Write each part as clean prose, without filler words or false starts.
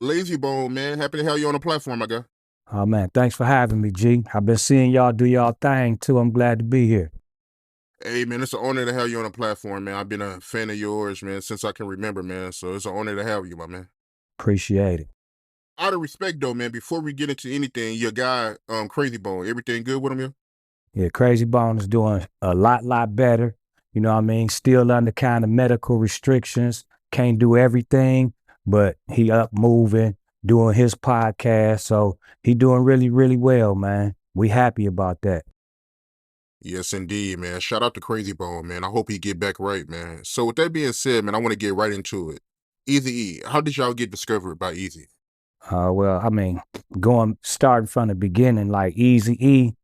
Layzie Bone, man. Happy to have you on the platform, my guy. Oh man, thanks for having me, G. I've been seeing y'all do y'all thing too. I'm glad to be here. Hey, man, it's an honor to have you on the platform, man. I've been a fan of yours, man, since I can remember, man. So it's an honor to have you, my man. Appreciate it. Out of respect, though, man, before we get into anything, your guy, Crazy Bone, everything good with him, yeah? Yeah, Crazy Bone is doing a lot better. You know what I mean? Still under kind of medical restrictions. Can't do everything, but he up moving, doing his podcast. So he doing really well, man. We happy about that. Yes, indeed, man. Shout out to Crazy Bone, man. I hope he get back right, man. So with that being said, man, I want to get right into it. Eazy-E, how did y'all get discovered by Eazy? Well, I mean, starting from the beginning, like Eazy-E.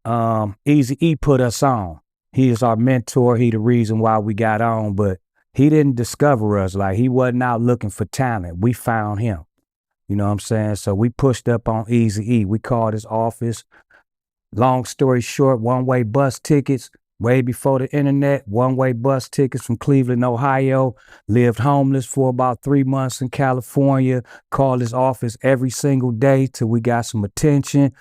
Eazy-E put us on. He is our mentor. He the reason why we got on, but he didn't discover us. Like, he wasn't out looking for talent. We found him. You know what I'm saying? So we pushed up on Eazy-E. We called his office. Long story short, one-way bus tickets. Way before the internet, one-way bus tickets from Cleveland, Ohio. Lived homeless for about 3 months in California. Called his office every single day till we got some attention.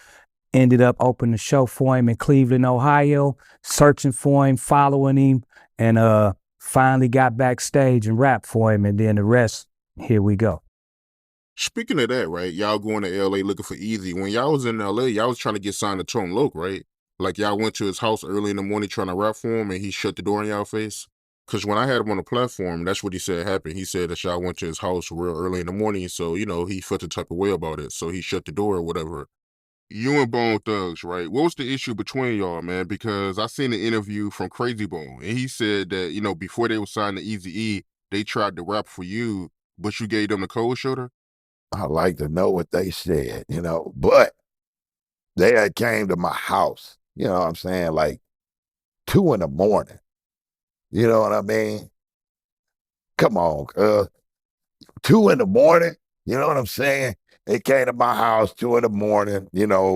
Ended up opening a show for him in Cleveland, Ohio, searching for him, following him, and finally got backstage and rapped for him. And then the rest, here we go. Speaking of that, right? Y'all going to LA looking for Eazy. When y'all was in LA, y'all was trying to get signed to Tone Loc, right? Like y'all went to his house early in the morning trying to rap for him and he shut the door in y'all face? Cause when I had him on the platform, that's what he said happened. He said that y'all went to his house real early in the morning, so he felt the type of way about it. So he shut the door or whatever. You and Bone Thugs, right? What was the issue between y'all, man? Because I seen an interview from Crazy Bone, and he said that, before they were signed to Eazy-E, they tried to rap for you, but you gave them the cold shoulder? I like to know what they said, but they had came to my house, you know what I'm saying, like 2 in the morning. You know what I mean? Come on, 2 in the morning, you know what I'm saying? They came to my house 2 in the morning,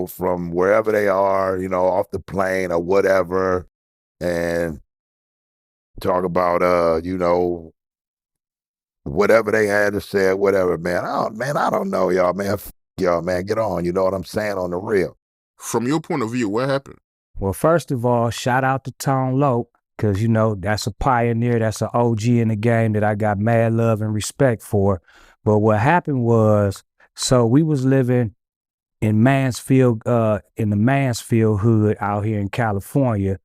from wherever they are, off the plane or whatever, and talk about whatever they had to say, whatever, man. I don't know, y'all, man. Y'all, man, get on. You know what I'm saying, on the real. From your point of view, what happened? Well, first of all, shout out to Tone Loc, because, that's a pioneer. That's an OG in the game that I got mad love and respect for. But what happened was, so we was living in Mansfield, in the Mansfield hood out here in California,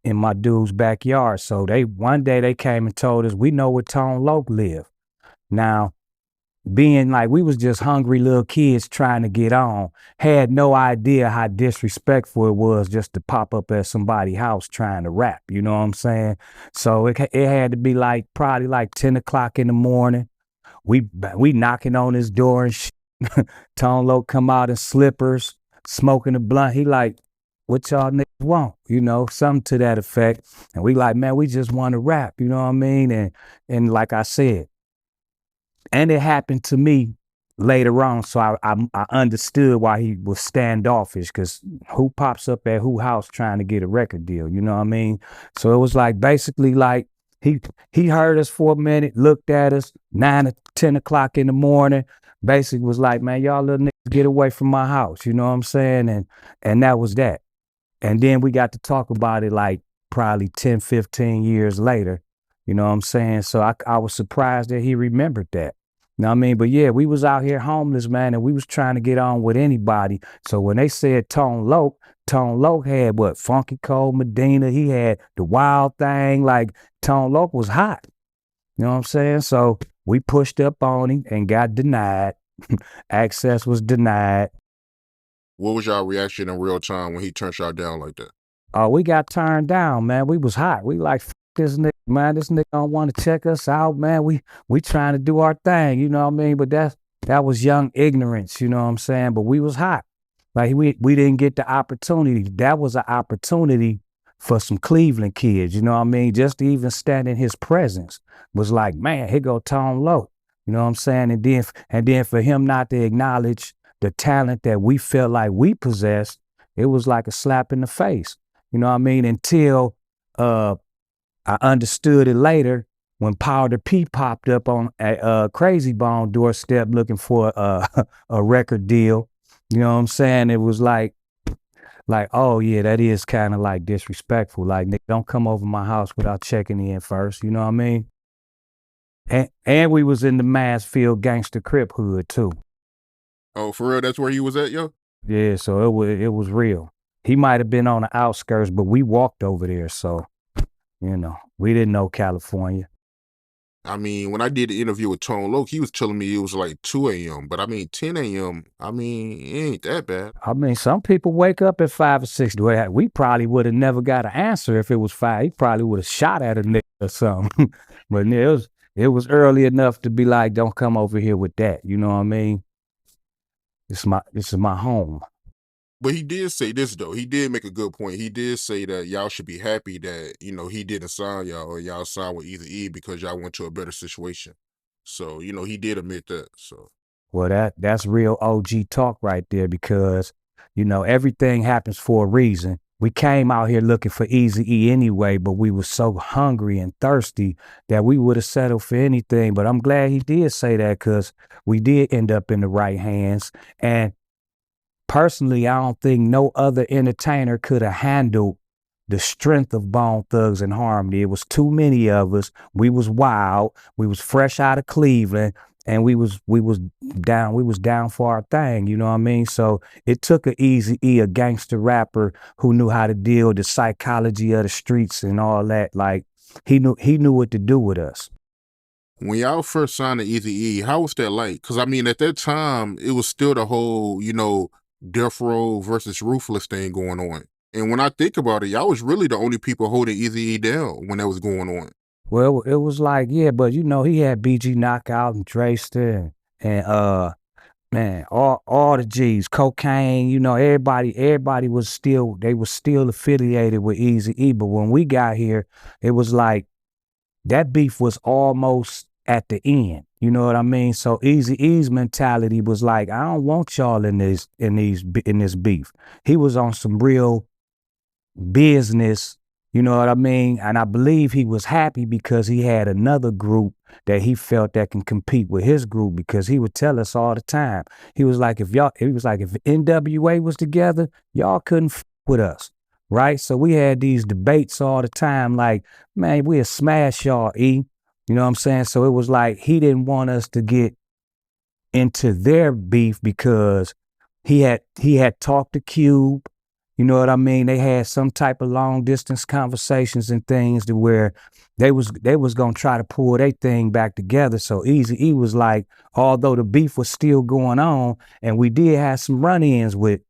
in my dude's backyard. So one day they came and told us, we know where Tone Loc live. Now, being like we was just hungry little kids trying to get on, had no idea how disrespectful it was just to pop up at somebody's house trying to rap, you know what I'm saying? So it had to be like probably like 10 o'clock in the morning. We knocking on his door and shit. Tone Loc come out in slippers, smoking a blunt. He like, what y'all niggas want? Something to that effect. And we like, man, we just want to rap, you know what I mean? And like I said, and it happened to me later on, so I understood why he was standoffish, because who pops up at who house trying to get a record deal, you know what I mean? So it was like basically like he heard us for a minute, looked at us, 9 or 10 o'clock in the morning, basically was like, man, y'all little niggas get away from my house, you know what I'm saying? And that was that. And then we got to talk about it like probably 10, 15 years later, you know what I'm saying? So I was surprised that he remembered that. You know what I mean? But yeah, we was out here homeless, man, and we was trying to get on with anybody. So when they said Tone Loc had what? Funky Cold Medina. He had the Wild Thing. Like, Tone Loc was hot. You know what I'm saying? So we pushed up on him and got denied. Access was denied. What was y'all reaction in real time when he turned y'all down like that? Oh, we got turned down, man. We was hot. We like, this nigga, man. This nigga don't want to check us out, man. We trying to do our thing, you know what I mean? But that was young ignorance, you know what I'm saying? But we was hot. Like, we didn't get the opportunity. That was an opportunity for some Cleveland kids, you know what I mean? Just to even stand in his presence was like, man, here go Tone Loc, you know what I'm saying? And then for him not to acknowledge the talent that we felt like we possessed, it was like a slap in the face. You know what I mean? Until I understood it later when Powder P popped up on a Crazy Bone doorstep looking for a record deal. You know what I'm saying? It was like, oh yeah, that is kind of like disrespectful. Like, nigga, don't come over my house without checking in first. You know what I mean? And we was in the Mansfield Gangster Crip hood too. Oh, for real? That's where he was at, yo? Yeah, so it was real. He might have been on the outskirts, but we walked over there, so you know, we didn't know California. I mean, when I did the interview with Tone Loc, he was telling me it was like 2 a.m. But I mean, 10 a.m., I mean, it ain't that bad. I mean, some people wake up at 5 or 6. We probably would have never got an answer if it was 5. He probably would have shot at a nigga or something. But it was early enough to be like, don't come over here with that. You know what I mean? This is my home. But he did say this, though. He did make a good point. He did say that y'all should be happy that, you know, he didn't sign y'all or y'all signed with Eazy-E because y'all went to a better situation. So, you know, he did admit that. So, Well, that's real OG talk right there, because, you know, everything happens for a reason. We came out here looking for Eazy-E anyway, but we were so hungry and thirsty that we would have settled for anything. But I'm glad he did say that, because we did end up in the right hands. And personally, I don't think no other entertainer could have handled the strength of Bone Thugs-N-Harmony. It was too many of us. We was wild. We was fresh out of Cleveland, and we was down for our thing. You know what I mean? So it took a Eazy-E, a gangster rapper who knew how to deal with the psychology of the streets and all that. Like, he knew what to do with us. when y'all first signed to Eazy-E, how was that like? Because, I mean, at that time, it was still the whole, you know, Death Row versus Ruthless thing going on. And when I think about it, y'all was really the only people holding Eazy-E down when that was going on. Well, it was like, yeah, but you know, he had BG Knockout and Drayster and man, all the G's, Cocaine, you know, everybody was still affiliated with Eazy-E. But when we got here, it was like that beef was almost at the end. You know what I mean? So Eazy-E's mentality was like, I don't want y'all in this beef. He was on some real business, you know what I mean? And I believe he was happy because he had another group that he felt that can compete with his group, because he would tell us all the time. He was like, if NWA was together, y'all couldn't with us, right? So we had these debates all the time, like, man, we'll smash y'all, E. You know what I'm saying? So it was like he didn't want us to get into their beef because he had talked to Cube. You know what I mean? They had some type of long distance conversations and things to where they was gonna try to pull their thing back together. So Eazy-E was like, although the beef was still going on, and we did have some run-ins with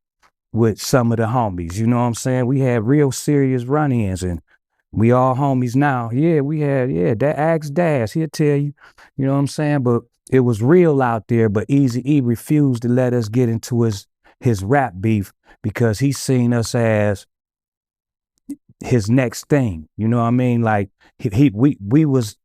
some of the homies, you know what I'm saying? We had real serious run-ins, and we all homies now. Yeah, we had, that Axe Dash, he'll tell you, you know what I'm saying? But it was real out there, but Eazy-E refused to let us get into his rap beef because he seen us as his next thing. You know what I mean? Like we was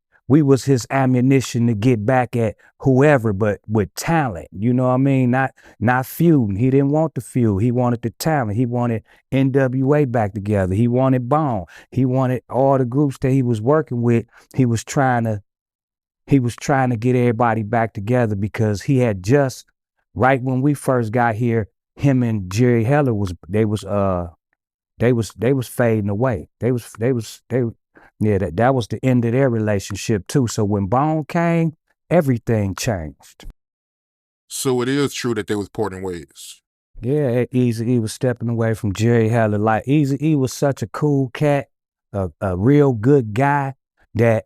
his ammunition to get back at whoever, but with talent. You know what I mean? Not feuding. He didn't want the feud. He wanted the talent. He wanted NWA back together. He wanted Bone. He wanted all the groups that he was working with. He was trying to get everybody back together, because he had just, right when we first got here, him and Jerry Heller was fading away. That was the end of their relationship too. So when Bone came, everything changed. So it is true that they was parting ways. Yeah, Eazy-E was stepping away from Jerry Heller. Like, Eazy-E was such a cool cat, a real good guy, that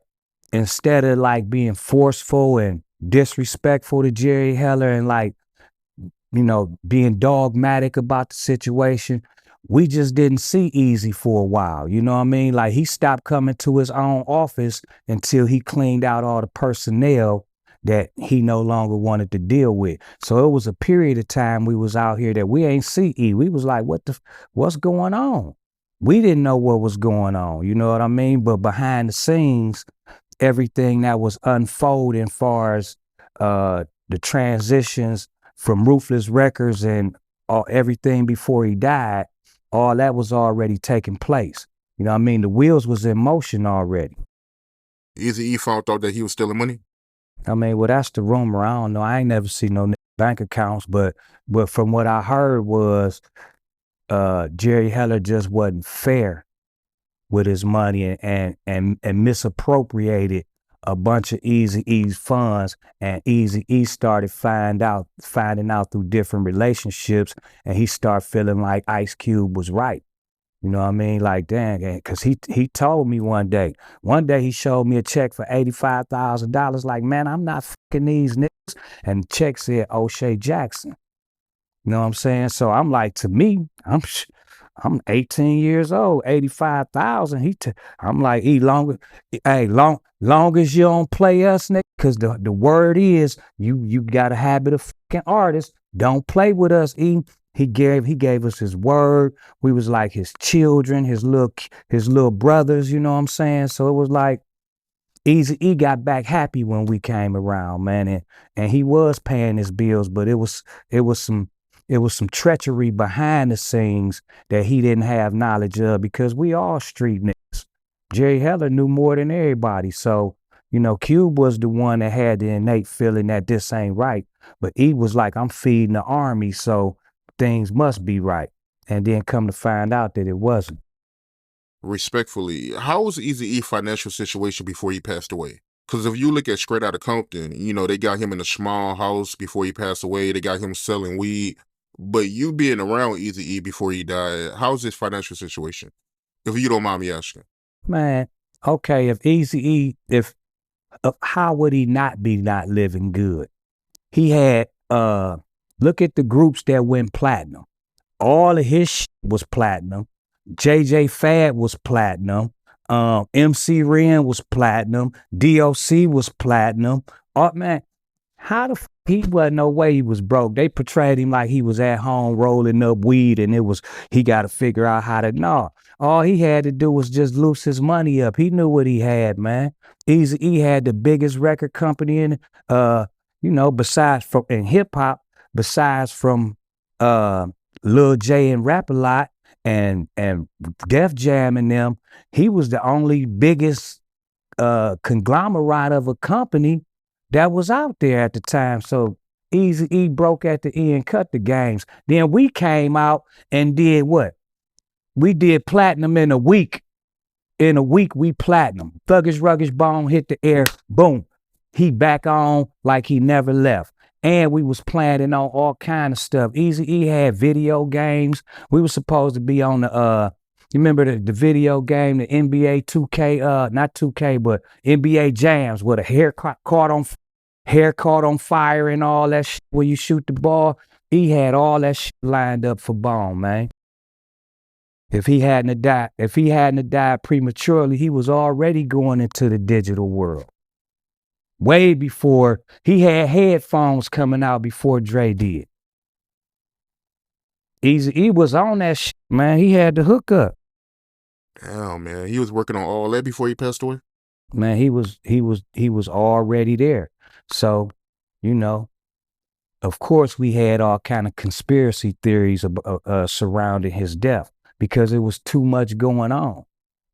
instead of like being forceful and disrespectful to Jerry Heller and like, you know, being dogmatic about the situation, we just didn't see Eazy for a while. You know what I mean? Like, he stopped coming to his own office until he cleaned out all the personnel that he no longer wanted to deal with. So it was a period of time we was out here that we ain't see E. We was like, what's going on? We didn't know what was going on. You know what I mean? But behind the scenes, everything that was unfolding as far as the transitions from Ruthless Records and everything before he died, all that was already taking place. You know what I mean? The wheels was in motion already. Eazy-E found out that he was stealing money? I mean, well, that's the rumor. I don't know. I ain't never seen no bank accounts, but from what I heard was Jerry Heller just wasn't fair with his money and misappropriated a bunch of Eazy-E's funds, and Eazy-E started finding out through different relationships, and he started feeling like Ice Cube was right. You know what I mean? Like, dang, because he told me one day he showed me a check for $85,000. Like, man, I'm not fucking these niggas. And the check said O'Shea Jackson. You know what I'm saying? So I'm like, to me, I'm 18 years old, 85,000. I'm like, long as you don't play us, nigga, because the word is you got a habit of fucking artists. Don't play with us, E. He gave us his word. We was like his children, his little brothers, you know what I'm saying? So it was like Eazy-E got back happy when we came around, man. And he was paying his bills, but it was some treachery behind the scenes that he didn't have knowledge of, because we all street niggas. Jerry Heller knew more than everybody. So, you know, Cube was the one that had the innate feeling that this ain't right. But he was like, I'm feeding the army, so things must be right. And then come to find out that it wasn't. Respectfully, how was Eazy-E's financial situation before he passed away? Because if you look at Straight Outta Compton, you know, they got him in a small house before he passed away. They got him selling weed. But you being around Eazy-E before he died, how's his financial situation? If you don't mind me asking. Man, okay, if Eazy-E, how would he not be not living good? He had, look at the groups that went platinum. All of his shit was platinum. JJ Fad was platinum. MC Ren was platinum. DOC was platinum. Oh, man, how the he wasn't no way he was broke. They portrayed him like he was at home rolling up weed, and he got to figure out how to. No, all he had to do was just loose his money up. He knew what he had, man. Eazy-E had the biggest record company in, you know, besides from in hip hop, besides from Lil J and Rap-A-Lot and Def Jam and them. He was the only biggest conglomerate of a company that was out there at the time. So Eazy-E broke at the end, cut the games. Then we came out and did what? We did platinum in a week. In a week, we platinum. Thuggish Ruggish Bone hit the air, boom. He back on like he never left. And we was planning on all kind of stuff. Eazy-E had video games. We were supposed to be on the you remember the video game, the NBA 2K, not 2K, but NBA Jams, with a hair caught on fire and all that shit where you shoot the ball. He had all that shit lined up for Bone, man. If he hadn't died prematurely, he was already going into the digital world. Way before he had headphones coming out before Dre did. Eazy-E was on that shit, man. He had the hookup. Damn, man, he was working on all that before he passed away? Man, he was already there. So, you know, of course we had all kind of conspiracy theories surrounding his death, because it was too much going on.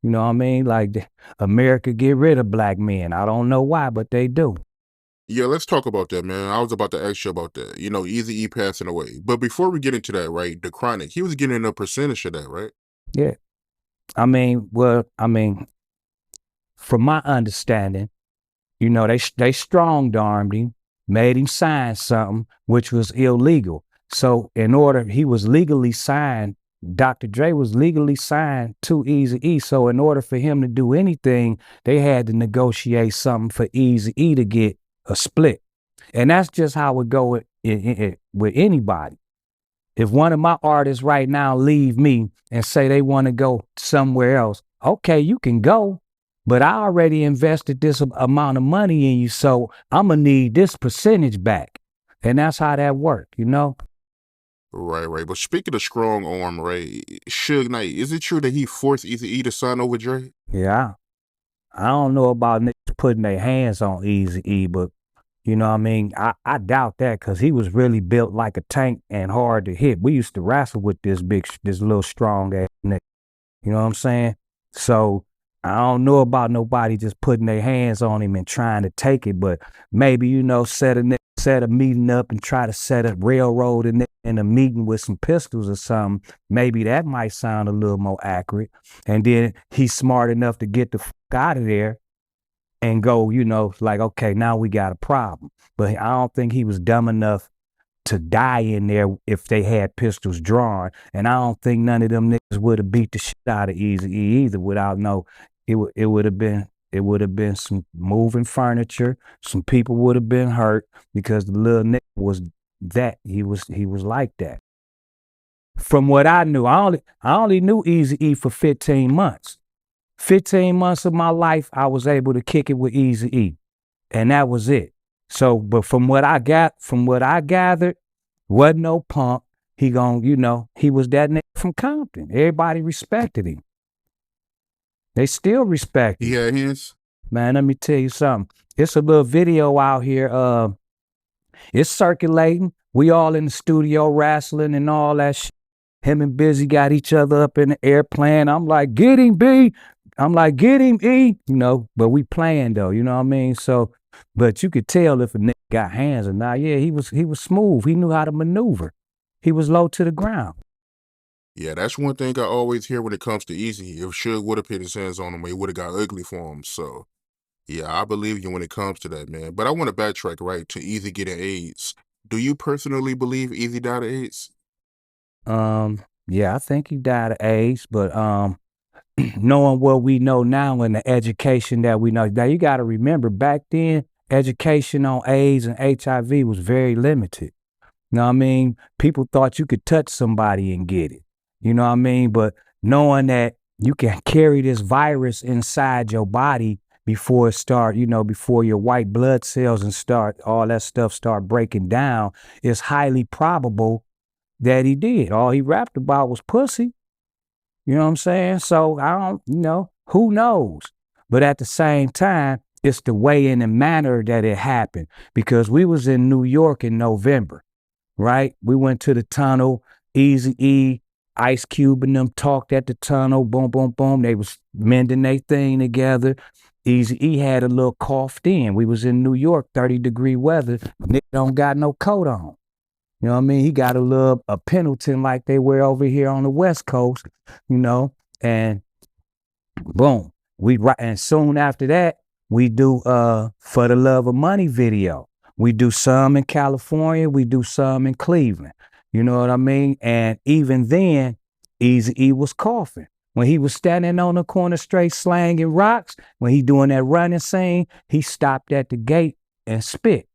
You know what I mean? Like, America get rid of black men. I don't know why, but they do. Yeah, let's talk about that, man. I was about to ask you about that. You know, Eazy-E passing away. But before we get into that, right, the Chronic, he was getting a percentage of that, right? Yeah. I mean, from my understanding, you know, they strong-armed him, made him sign something which was illegal. So he was legally signed. Dr. Dre was legally signed to Eazy-E. So in order for him to do anything, they had to negotiate something for Eazy-E to get a split. And that's just how it go with anybody. If one of my artists right now leave me and say they want to go somewhere else, okay, you can go, but I already invested this amount of money in you, so I'm going to need this percentage back. And that's how that worked, you know? Right. But speaking of strong arm, right, Suge Knight, is it true that he forced Eazy-E to sign over Dre? Yeah. I don't know about niggas putting their hands on Eazy-E, but you know what I mean? I doubt that, because he was really built like a tank and hard to hit. We used to wrestle with this little strong ass nigga. You know what I'm saying? So I don't know about nobody just putting their hands on him and trying to take it, but maybe, you know, set a meeting up and try to set a railroad in a meeting with some pistols or something. Maybe that might sound a little more accurate. And then he's smart enough to get the fuck out of there and go, you know, like, okay, now we got a problem. But I don't think he was dumb enough to die in there if they had pistols drawn. And I don't think none of them niggas would have beat the shit out of Eazy-E either without it would have been some moving furniture. Some people would have been hurt because the little nigga was he was like that. From what I knew, I only knew Eazy-E for 15 months. 15 months of my life, I was able to kick it with Eazy-E, and that was it. So, but from what I gathered, wasn't no punk. He was that nigga from Compton. Everybody respected him. They still respect him. Yeah, he is. Man, let me tell you something. It's a little video out here. It's circulating. We all in the studio wrestling and all that shit. Him and Busy got each other up in the airplane. I'm like, get him, B. I'm like, get him, E. You know, but we playing though, you know what I mean? So, but you could tell if a nigga got hands or not. Yeah, he was smooth. He knew how to maneuver. He was low to the ground. Yeah, that's one thing I always hear when it comes to Eazy. If Suge would have put his hands on him, it would have got ugly for him. So, yeah, I believe you when it comes to that, man. But I want to backtrack, right, to Eazy getting AIDS. Do you personally believe Eazy died of AIDS? Yeah, I think he died of AIDS, but knowing what we know now and the education that we know, now you got to remember back then, education on AIDS and HIV was very limited. You know what I mean? People thought you could touch somebody and get it. You know what I mean? But knowing that you can carry this virus inside your body before it start, you know, before your white blood cells and all that stuff start breaking down, it's highly probable that he did. All he rapped about was pussy. You know what I'm saying? So I don't, you know, who knows? But at the same time, it's the way and the manner that it happened, because we was in New York in November, right? We went to the tunnel, Eazy-E, Ice Cube and them talked at the tunnel, boom, boom, boom. They was mending their thing together. Eazy-E had a little coughed in. We was in New York, 30-degree weather. Nigga don't got no coat on. You know what I mean? He got a Pendleton like they wear over here on the West Coast, you know, and boom. And soon after that, we do For the Love of Money video. We do some in California, we do some in Cleveland. You know what I mean? And even then, Eazy-E was coughing. When he was standing on the corner straight slanging rocks, when he doing that running scene, he stopped at the gate and spit.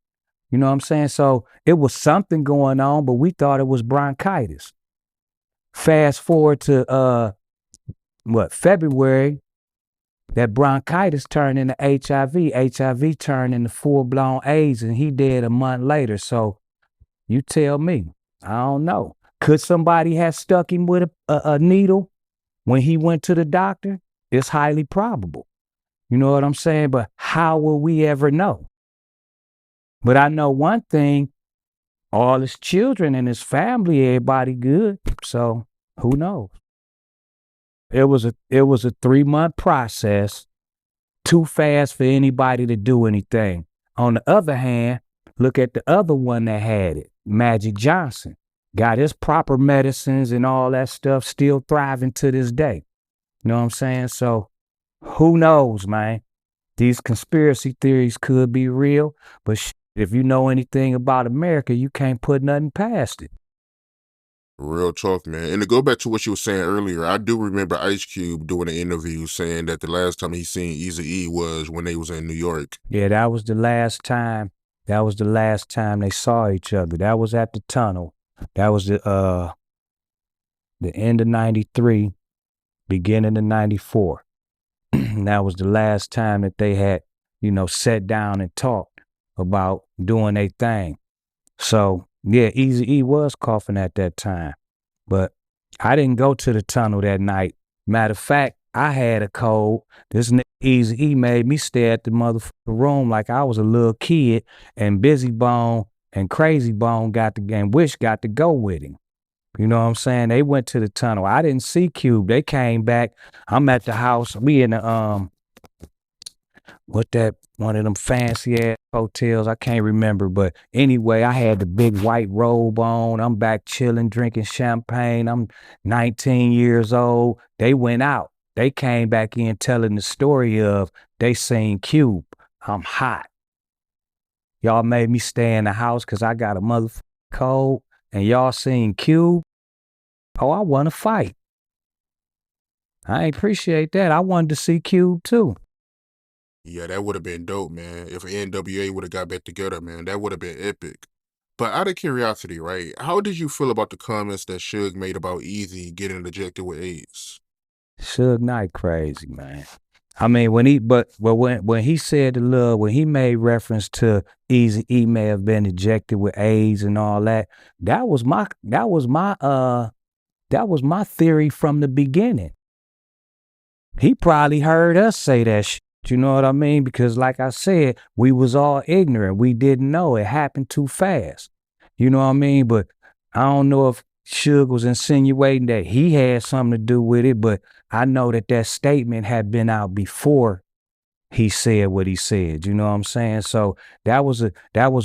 You know what I'm saying? So it was something going on, but we thought it was bronchitis. Fast forward to February, that bronchitis turned into HIV. HIV turned into full-blown AIDS, and he dead a month later. So you tell me, I don't know. Could somebody have stuck him with a needle when he went to the doctor? It's highly probable. You know what I'm saying? But how will we ever know? But I know one thing, all his children and his family, everybody good. So who knows? It was a 3-month process, too fast for anybody to do anything. On the other hand, look at the other one that had it, Magic Johnson. Got his proper medicines and all that stuff, still thriving to this day. You know what I'm saying? So who knows, man? These conspiracy theories could be real, but if you know anything about America, you can't put nothing past it. Real talk, man. And to go back to what you were saying earlier, I do remember Ice Cube doing an interview saying that the last time he seen Eazy-E was when they was in New York. Yeah, that was the last time. That was the last time they saw each other. That was at the tunnel. That was the end of 93, beginning of 94. That was the last time that they had, you know, sat down and talked about doing a thing. So yeah, Eazy-E was coughing at that time, but I didn't go to the tunnel that night. Matter of fact, I had a cold. This nigga Eazy-E made me stay at the motherfucking room like I was a little kid, and Busy Bone and Crazy Bone and Wish got to go with him. You know what I'm saying? They went to the tunnel. I didn't see Cube. They came back. I'm at the house. We in the what that one of them fancy ass hotels. I can't remember, but anyway, I had the big white robe on. I'm back chilling, drinking champagne. I'm 19 years old. They went out. They came back in telling the story of they seen Cube. I'm hot. Y'all made me stay in the house because I got a motherfucking cold, and y'all seen Cube. Oh, I want to fight. I appreciate that. I wanted to see Cube too. Yeah, that would have been dope, man. If NWA would have got back together, man, that would have been epic. But out of curiosity, right? How did you feel about the comments that Suge made about Eazy getting ejected with AIDS? Suge Knight crazy, man. I mean, when he said when he made reference to Eazy-E may have been ejected with AIDS and all that, that was my theory from the beginning. He probably heard us say that shit, you know what I mean? Because like I said, we was all ignorant. We didn't know. It happened too fast. You know what I mean? But I don't know if Suge was insinuating that he had something to do with it, but I know that statement had been out before he said what he said. You know what I'm saying? So that was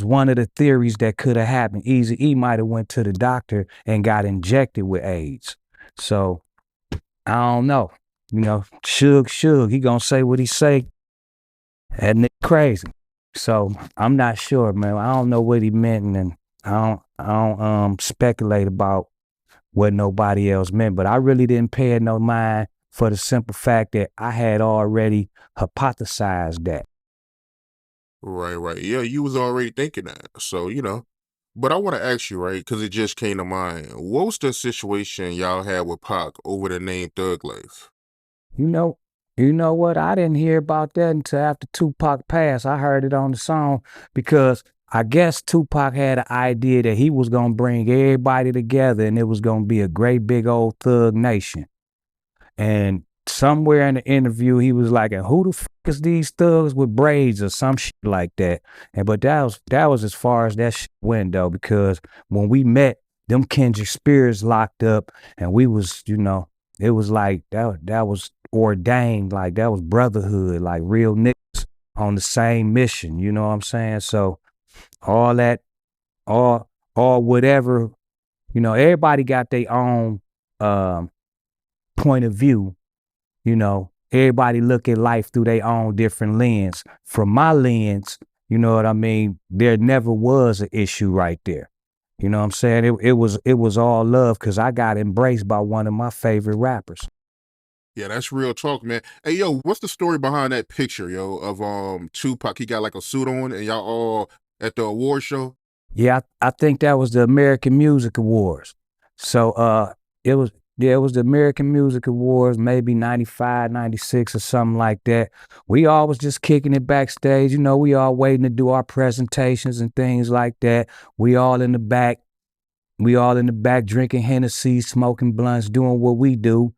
one of the theories that could have happened. Eazy-E might have went to the doctor and got injected with AIDS. So I don't know. You know, Suge, he gonna say what he say. That nigga crazy. So I'm not sure, man. I don't know what he meant, and I don't speculate about what nobody else meant, but I really didn't pay it no mind for the simple fact that I had already hypothesized that. Right, right. Yeah, you was already thinking that. So, but I want to ask you, right, because it just came to mind. What was the situation y'all had with Pac over the name Thug Life? You know what? I didn't hear about that until after Tupac passed. I heard it on the song because I guess Tupac had an idea that he was gonna bring everybody together and it was gonna be a great big old thug nation. And somewhere in the interview, he was like, "And who the fuck is these thugs with braids or some shit like that?" But that was as far as that shit went though, because when we met, them Kendrick spirits locked up, and we was, it was like that was ordained, like that was brotherhood, like real niggas on the same mission. You know what I'm saying? So all that, all whatever, everybody got their own point of view. Everybody look at life through their own different lens. From my lens, you know what I mean? There never was an issue right there. You know what I'm saying? It was all love because I got embraced by one of my favorite rappers. Yeah, that's real talk, man. Hey, yo, what's the story behind that picture, yo, of Tupac? He got like a suit on, and y'all all at the award show. Yeah, I think that was the American Music Awards. So it was the American Music Awards, maybe 95, 96 or something like that. We all was just kicking it backstage. We all waiting to do our presentations and things like that. We all in the back drinking Hennessy, smoking blunts, doing what we do,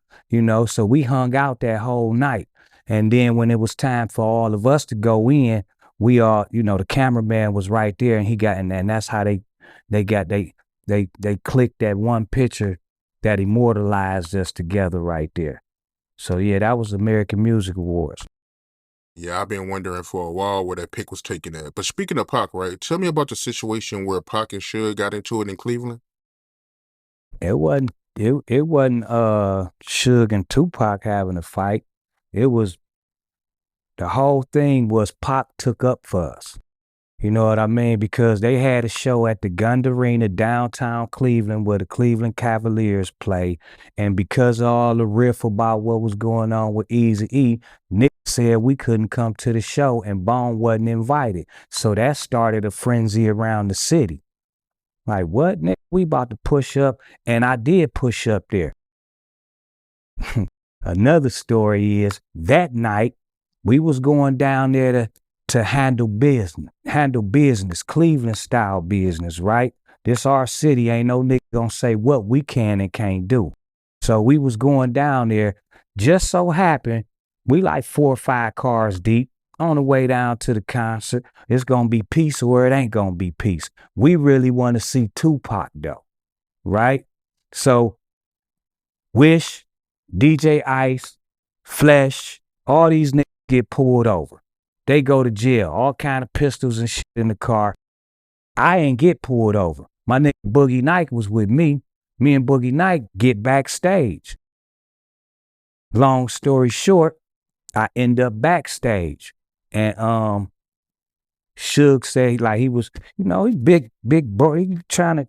so we hung out that whole night. And then when it was time for all of us to go in, we all, the cameraman was right there and and that's how they clicked that one picture that immortalized us together right there. So yeah, that was American Music Awards. Yeah, I've been wondering for a while where that pic was taken at. But speaking of Pac, right, tell me about the situation where Pac and Suge got into it in Cleveland. It wasn't Suge and Tupac having a fight. It was the whole thing was Pac took up for us. You know what I mean? Because they had a show at the Gund Arena downtown Cleveland where the Cleveland Cavaliers play. And because of all the riff about what was going on with Eazy-E, Nick said we couldn't come to the show and Bone wasn't invited. So that started a frenzy around the city. Like, what, Nick? We about to push up. And I did push up there. Another story is that night we was going down there to handle business, Cleveland style business, right? This our city, ain't no nigga gonna say what we can and can't do. So we was going down there, just so happened, we like 4 or 5 cars deep on the way down to the concert. It's gonna be peace or it ain't gonna be peace. We really want to see Tupac though, right? So Wish, DJ Ice, Flesh, all these niggas get pulled over. They go to jail, all kind of pistols and shit in the car. I ain't get pulled over. My nigga Boogie Night was with me. Me and Boogie Night get backstage. Long story short, I end up backstage. And Suge said like he was, he's big bro. He trying to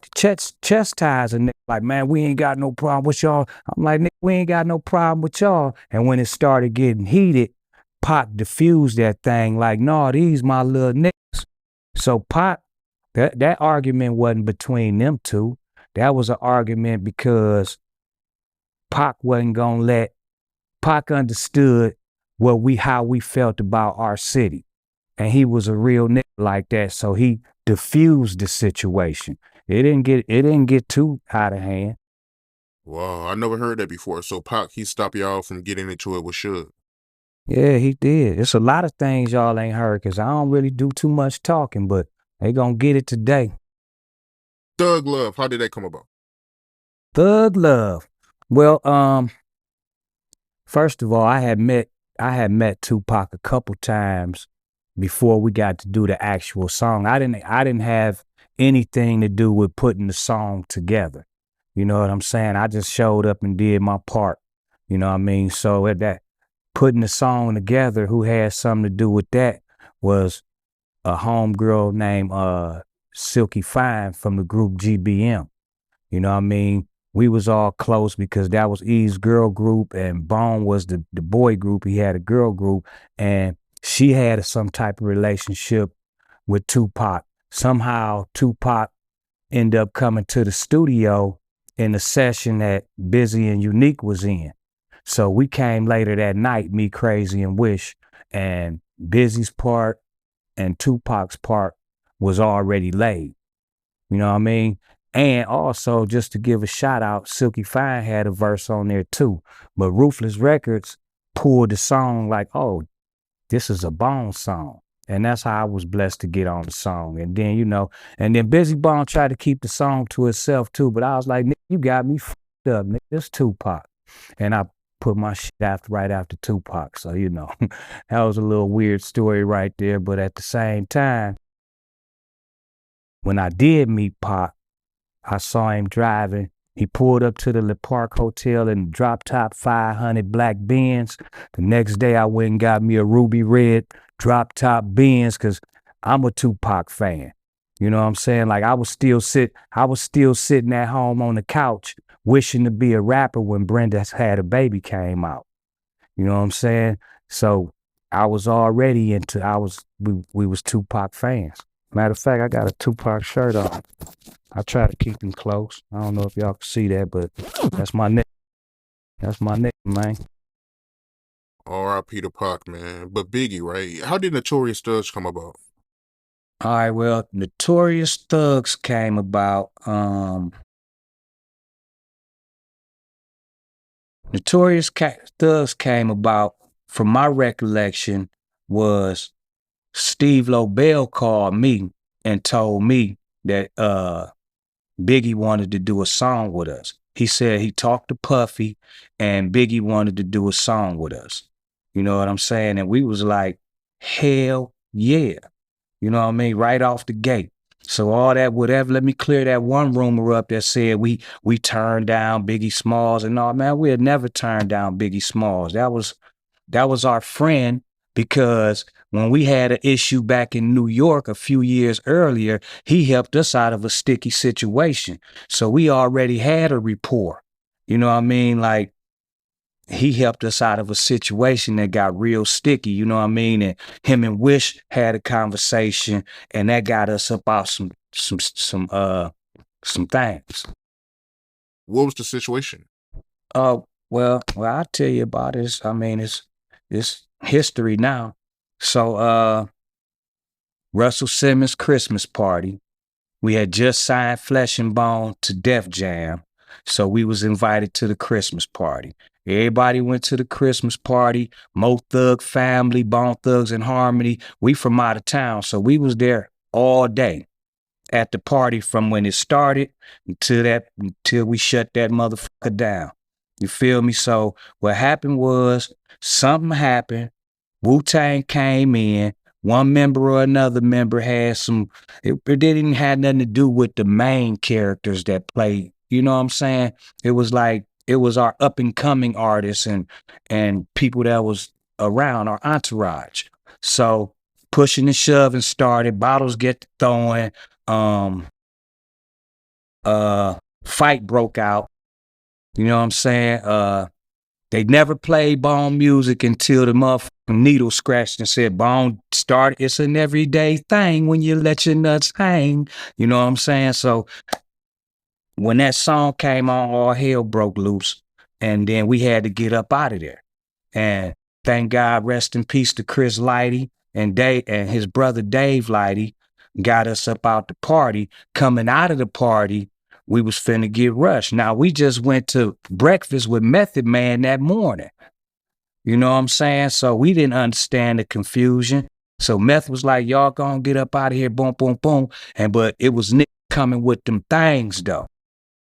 chastise a nigga. Like, man, we ain't got no problem with y'all. I'm like, nigga, we ain't got no problem with y'all. And when it started getting heated, Pac diffused that thing like, no, these my little niggas. So Pac, that argument wasn't between them two. That was an argument because Pac wasn't gonna let, Pac understood how we felt about our city. And he was a real nigga like that. So he diffused the situation. It didn't get too out of hand. Wow, I never heard that before. So Pac, he stopped y'all from getting into it with Suge. Yeah, he did. It's a lot of things y'all ain't heard because I don't really do too much talking, but they gonna get it today. Thug Love, how did that come about? Thug Love. Well, first of all, I had met Tupac a couple times before we got to do the actual song. I didn't have anything to do with putting the song together. You know what I'm saying? I just showed up and did my part. You know what I mean? So at that putting the song together, who had something to do with that was a homegirl named Silky Fine from the group GBM. You know what I mean? We was all close because that was E's girl group and Bone was the boy group. He had a girl group and she had some type of relationship with Tupac. Somehow Tupac ended up coming to the studio in the session that Busy and Unique was in. So we came later that night, me, Crazy, and Wish, and Busy's part and Tupac's part was already laid. You know what I mean? And also, just to give a shout out, Silky Fine had a verse on there too. But Ruthless Records pulled the song like, oh, this is a Bone song. And that's how I was blessed to get on the song. And then, and then Busy Bone tried to keep the song to itself too. But I was like, nigga, you got me fucked up, nigga. It's Tupac. And I put my shit right after Tupac. So, that was a little weird story right there. But at the same time, when I did meet Pac, I saw him driving. He pulled up to the Le Parc Hotel in drop top 500 black Benz. The next day I went and got me a ruby red drop top Benz because I'm a Tupac fan. You know what I'm saying? Like I was still sitting at home on the couch wishing to be a rapper when Brenda Had a Baby came out. You know what I'm saying? So I was already we was Tupac fans. Matter of fact, I got a Tupac shirt on. I try to keep him close. I don't know if y'all can see that, but that's my nigga. That's my nigga, man. R.I.P. to Pac, man. But Biggie, right? How did Notorious Thugs come about? All right, well, Notorious Thugs came about. Thugs came about, from my recollection, was Steve Lobel called me and told me that Biggie wanted to do a song with us. He said he talked to Puffy and Biggie wanted to do a song with us. You know what I'm saying? And we was like, hell yeah. You know what I mean? Right off the gate. So all that, whatever, let me clear that one rumor up that said we turned down Biggie Smalls and all. Man, we had never turned down Biggie Smalls. That was our friend, because when we had an issue back in New York a few years earlier, he helped us out of a sticky situation. So we already had a rapport. You know what I mean? Like, he helped us out of a situation that got real sticky, you know what I mean? And him and Wish had a conversation, and that got us about some things. What was the situation? Well, I'll tell you about this. I mean, it's history now. So, Russell Simmons' Christmas party. We had just signed Flesh and Bone to Def Jam. So we was invited to the Christmas party. Everybody went to the Christmas party. Mo Thug family, Bone Thugs-N-Harmony. We from out of town, so we was there all day. at the party from when it started until we shut that motherfucker down. You feel me? So what happened was something happened. Wu-Tang came in. One member or another member had some, it didn't have nothing to do with the main characters that played. You know what I'm saying? It was like, it was our up and coming artists and people that was around our entourage. So pushing and shoving started, bottles get throwing, fight broke out. You know what I'm saying? They never played Bone music until the motherfucking needle scratched and said, Bone started, it's an everyday thing when you let your nuts hang. You know what I'm saying? So when that song came on, all hell broke loose. And then we had to get up out of there. And thank God, rest in peace to Chris Lighty and Dave and his brother Dave Lighty got us up out the party. Coming out of the party, we was finna get rushed. Now, we just went to breakfast with Method Man that morning. You know what I'm saying? So we didn't understand the confusion. So Meth was like, y'all gonna get up out of here, boom, boom, boom. But it was Nick coming with them things, though.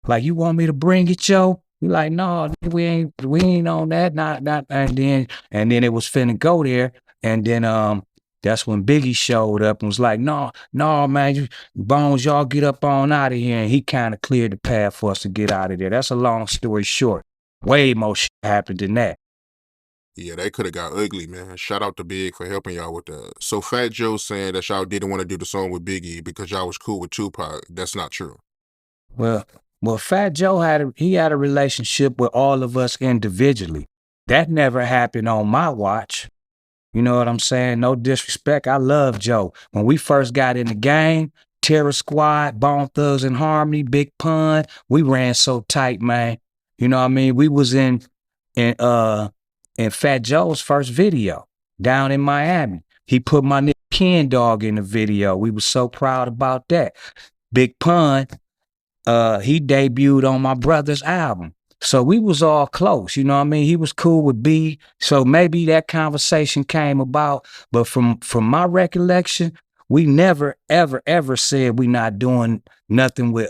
Like, you want me to bring it, Joe? We like, no, we ain't on that, not. And then it was finna go there. And then that's when Biggie showed up and was like, no, man, Bones, y'all get up on out of here. And he kind of cleared the path for us to get out of there. That's a long story short. Way more shit happened than that. Yeah, that could have got ugly, man. Shout out to Big for helping y'all with that. So Fat Joe saying that y'all didn't want to do the song with Biggie because y'all was cool with Tupac. That's not true. Well, Fat Joe had a relationship with all of us individually. That never happened on my watch. You know what I'm saying? No disrespect. I love Joe. When we first got in the game, Terror Squad, Bone Thugs-N-Harmony, Big Pun, we ran so tight, man. You know what I mean? We was in Fat Joe's first video down in Miami. He put my nigga Ken Dog in the video. We was so proud about that. Big Pun, he debuted on my brother's album. So we was all close, you know what I mean? He was cool with B. So maybe that conversation came about. But from my recollection, we never, ever said we not doing nothing with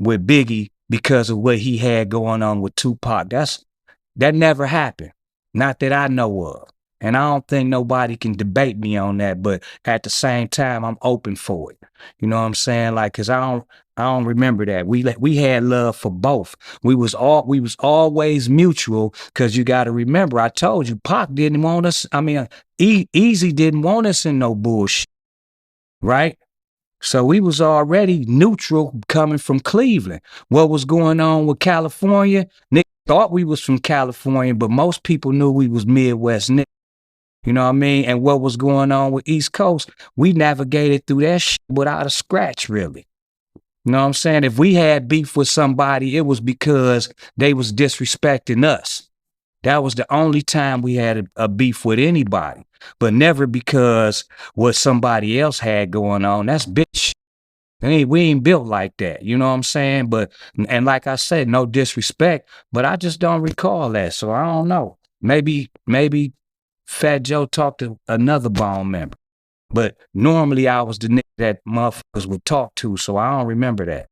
Biggie because of what he had going on with Tupac. That never happened. Not that I know of. And I don't think nobody can debate me on that, but at the same time, I'm open for it. You know what I'm saying? Like, cause I don't remember that. We had love for both. We was always mutual, cause you gotta remember, I told you, Pac didn't want us, Eazy didn't want us in no bullshit. Right? So we was already neutral coming from Cleveland. What was going on with California? Nick thought we was from California, but most people knew we was Midwest Nick. You know what I mean? And what was going on with East Coast, we navigated through that shit without a scratch, really. You know what I'm saying? If we had beef with somebody, it was because they was disrespecting us. That was the only time we had a beef with anybody, but never because what somebody else had going on. That's bitch. We ain't built like that. You know what I'm saying? And like I said, no disrespect, but I just don't recall that. So I don't know. Maybe Fat Joe talked to another Bone member, but normally I was the nigga that motherfuckers would talk to, so I don't remember that.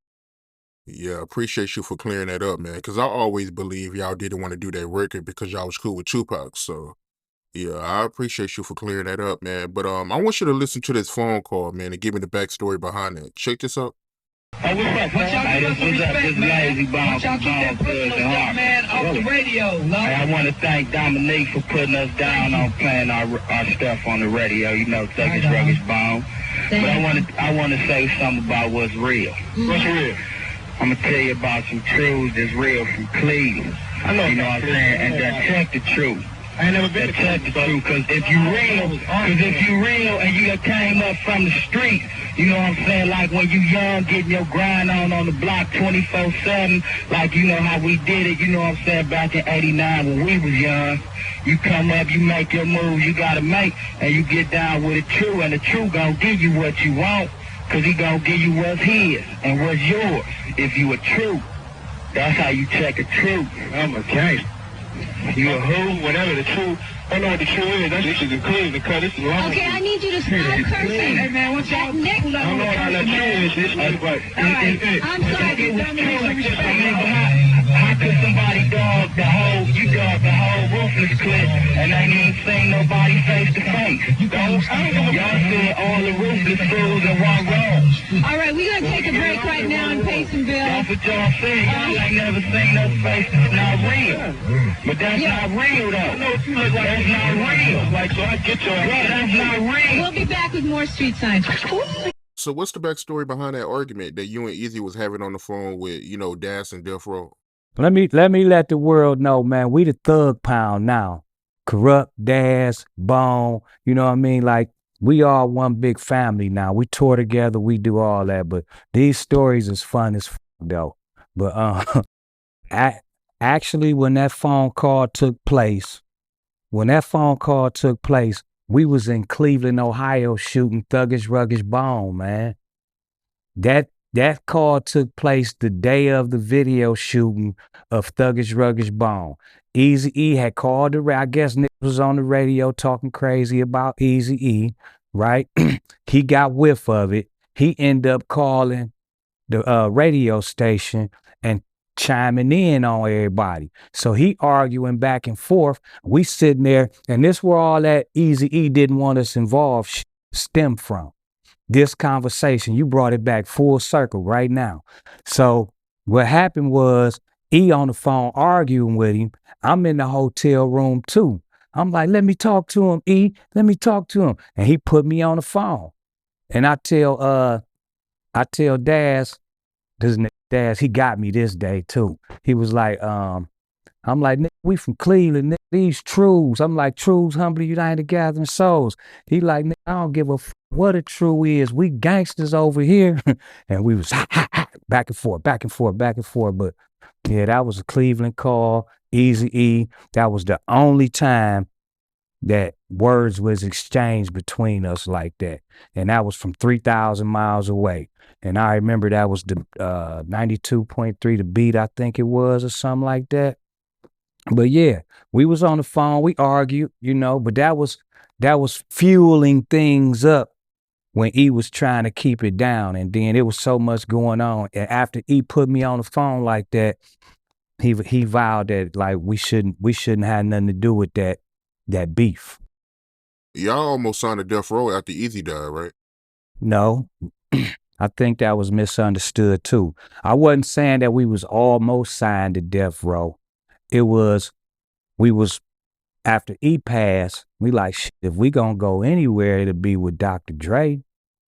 Yeah, appreciate you for clearing that up, man, because I always believe y'all didn't want to do that record because y'all was cool with Tupac, so yeah, I appreciate you for clearing that up, man. But I want you to listen to this phone call, man, and give me the backstory behind it. Check this out. Hey, what's up, man? This is Layzie Bone from Bone Thugs-N-Harmony, man, off the radio, no? Hey, I want to thank Dominique for putting us down on playing our stuff on the radio. You know, Thugs Records Bone. But I want to say something about what's real. What's real? I'm gonna tell you about some truths that's real from Cleveland. I know. You know what I'm saying? And check the truth. I ain't never been to check the truth, because if you real and you came up from the streets, you know what I'm saying, like when you young, getting your grind on the block 24/7, like you know how we did it, you know what I'm saying, back in 89 when we was young. You come up, you make your moves you gotta make, and you get down with the truth, and the truth gonna give you what you want, because he gonna give you what's his and what's yours. If you a truth, that's how you check a truth. I'm a gangster. You a who, whatever the truth, Oh no, the truth is, that shit is clean because this is wrong. Okay, I need you to stop cursing. Hey man, what's That y'all? next I don't know how that true is, but I'm sorry, it was don't true like this. I respect. mean, how could somebody dog the whole, you dog the whole Ruthless clip and ain't even seen nobody face to face? Y'all said all the Ruthless fools in one room. All right, we're going to take a break right now and pay some bills. That's what y'all said. Y'all ain't never seen us face. It's not real. But that's not real though. That's not real. Like, so I get your that's not real. We'll be back with more street signs. So what's the backstory behind that argument that you and Eazy was having on the phone with, Das and Death Row? Let me let the world know, man, we the Thug Pound now. Corrupt, Das, Bone, you know what I mean? Like, we all one big family now. We tour together, we do all that, but these stories is fun as though. But actually, when that phone call took place, we was in Cleveland, Ohio, shooting Thuggish Ruggish Bone, man. That call took place the day of the video shooting of Thuggish Ruggish Bone. Eazy-E had called I guess Nick was on the radio talking crazy about Eazy-E, right? He got whiff of it. He ended up calling the radio station and chiming in on everybody. So he arguing back and forth. We sitting there, and this where all that Eazy-E didn't want us involved stem from. This conversation, you brought it back full circle right now. So what happened was E on the phone arguing with him. I'm in the hotel room too. I'm like, let me talk to him, E. Let me talk to him. And he put me on the phone. And I tell Das, Das, he got me this day too. He was like, I'm like, we from Cleveland, these truths. I'm like, truths, humbly united, gathering souls. He like, I don't give a what a true is. We gangsters over here. And we was back and forth. But yeah, that was a Cleveland call, Eazy-E. That was the only time that words was exchanged between us like that. And that was from 3,000 miles away. And I remember that was the 92.3, the beat, I think it was, or something like that. But yeah, we was on the phone, we argued, but that was fueling things up when E was trying to keep it down. And then it was so much going on. And after E put me on the phone like that, he vowed that like we shouldn't have nothing to do with that beef. Y'all almost signed to Death Row after Eazy died, right? No. I think that was misunderstood too. I wasn't saying that we was almost signed to Death Row. We was after E passed, we like, shit, if we gonna go anywhere, it'll be with Dr. Dre.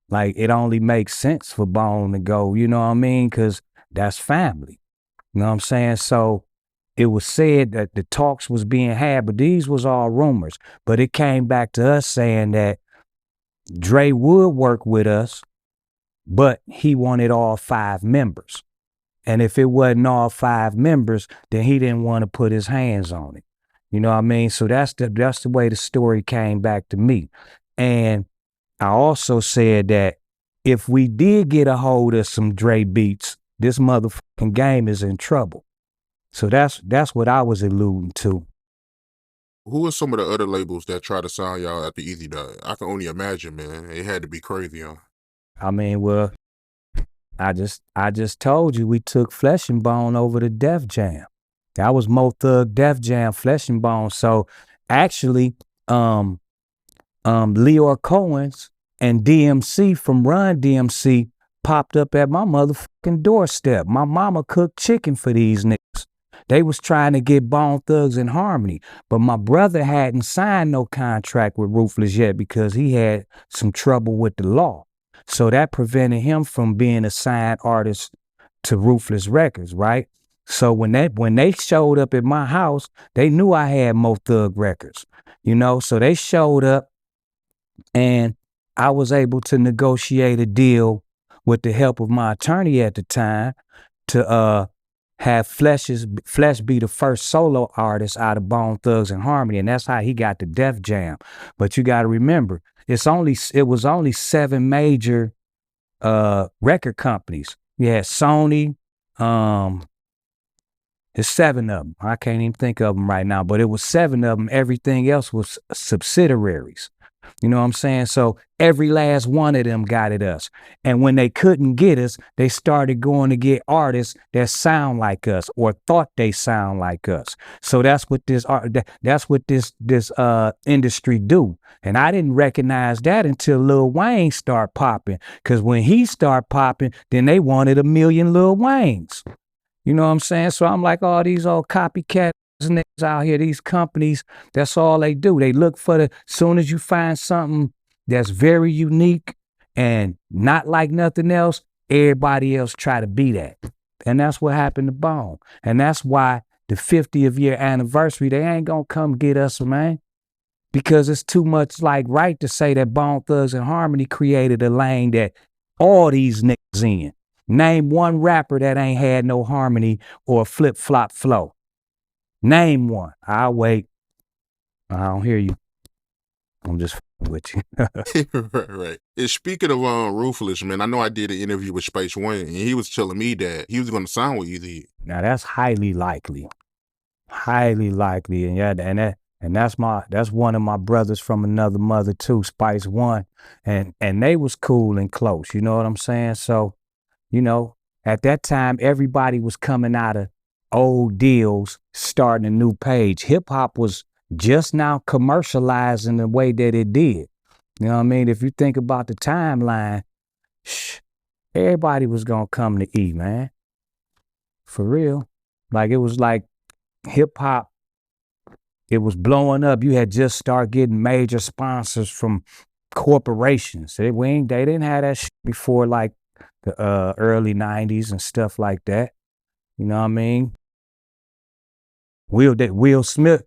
Like, it only makes sense for Bone to go, you know what I mean? Cause that's family. You know what I'm saying? So it was said that the talks was being had, but these was all rumors. But it came back to us saying that Dre would work with us, but he wanted all 5 members. And if it wasn't all 5 members, then he didn't want to put his hands on it. You know what I mean? So that's the way the story came back to me. And I also said that if we did get a hold of some Dre beats, this motherfucking game is in trouble. So that's what I was alluding to. Who are some of the other labels that tried to sign y'all after Eazy died? I can only imagine, man. It had to be crazy, huh? I mean, well, I just told you we took Flesh and Bone over to Def Jam. That was Mo Thug, Def Jam, Flesh and Bone. So actually, Leor Cohen's and DMC from Run DMC popped up at my motherfucking doorstep. My mama cooked chicken for these niggas. They was trying to get Bone Thugs-N-Harmony, but my brother hadn't signed no contract with Ruthless yet because he had some trouble with the law. So that prevented him from being a signed artist to Ruthless Records, right? So when they showed up at my house, they knew I had Mo Thug Records, so they showed up and I was able to negotiate a deal with the help of my attorney at the time to have Flesh be the first solo artist out of Bone Thugs-N-Harmony, and that's how he got to Def Jam. But you got to remember, it was only 7 major record companies. You had Sony, It's 7 of them. I can't even think of them right now, but it was 7 of them. Everything else was subsidiaries. You know what I'm saying? So every last one of them got at us. And when they couldn't get us, they started going to get artists that sound like us or thought they sound like us. So that's what this industry do. And I didn't recognize that until Lil Wayne start popping. Cause when he start popping, then they wanted a million Lil Waynes. You know what I'm saying? So I'm like, all these old copycat niggas out here, these companies, that's all they do. They look for soon as you find something that's very unique and not like nothing else, everybody else try to be that. And that's what happened to Bone. And that's why the 50th year anniversary, they ain't gonna come get us, man. Because it's too much like right to say that Bone Thugs-N-Harmony created a lane that all these niggas in. Name one rapper that ain't had no harmony or flip-flop flow. Name one. I'll wait. I don't hear you. I'm just with you. Right. And speaking of Ruthless, man, I know I did an interview with Space One, and he was telling me that he was going to sign with Eazy-E. Now that's highly likely. Highly likely. And yeah, and that's one of my brothers from another mother too, Spice One. And they was cool and close. You know what I'm saying? So, you know, at that time, everybody was coming out of old deals, starting a new page. Hip hop was just now commercializing the way that it did. You know what I mean? If you think about the timeline, everybody was gonna come to E, man. For real. Like it was like hip hop, it was blowing up. You had just started getting major sponsors from corporations. They didn't have that shit before like the early 90s and stuff like that. You know what I mean? Will Smith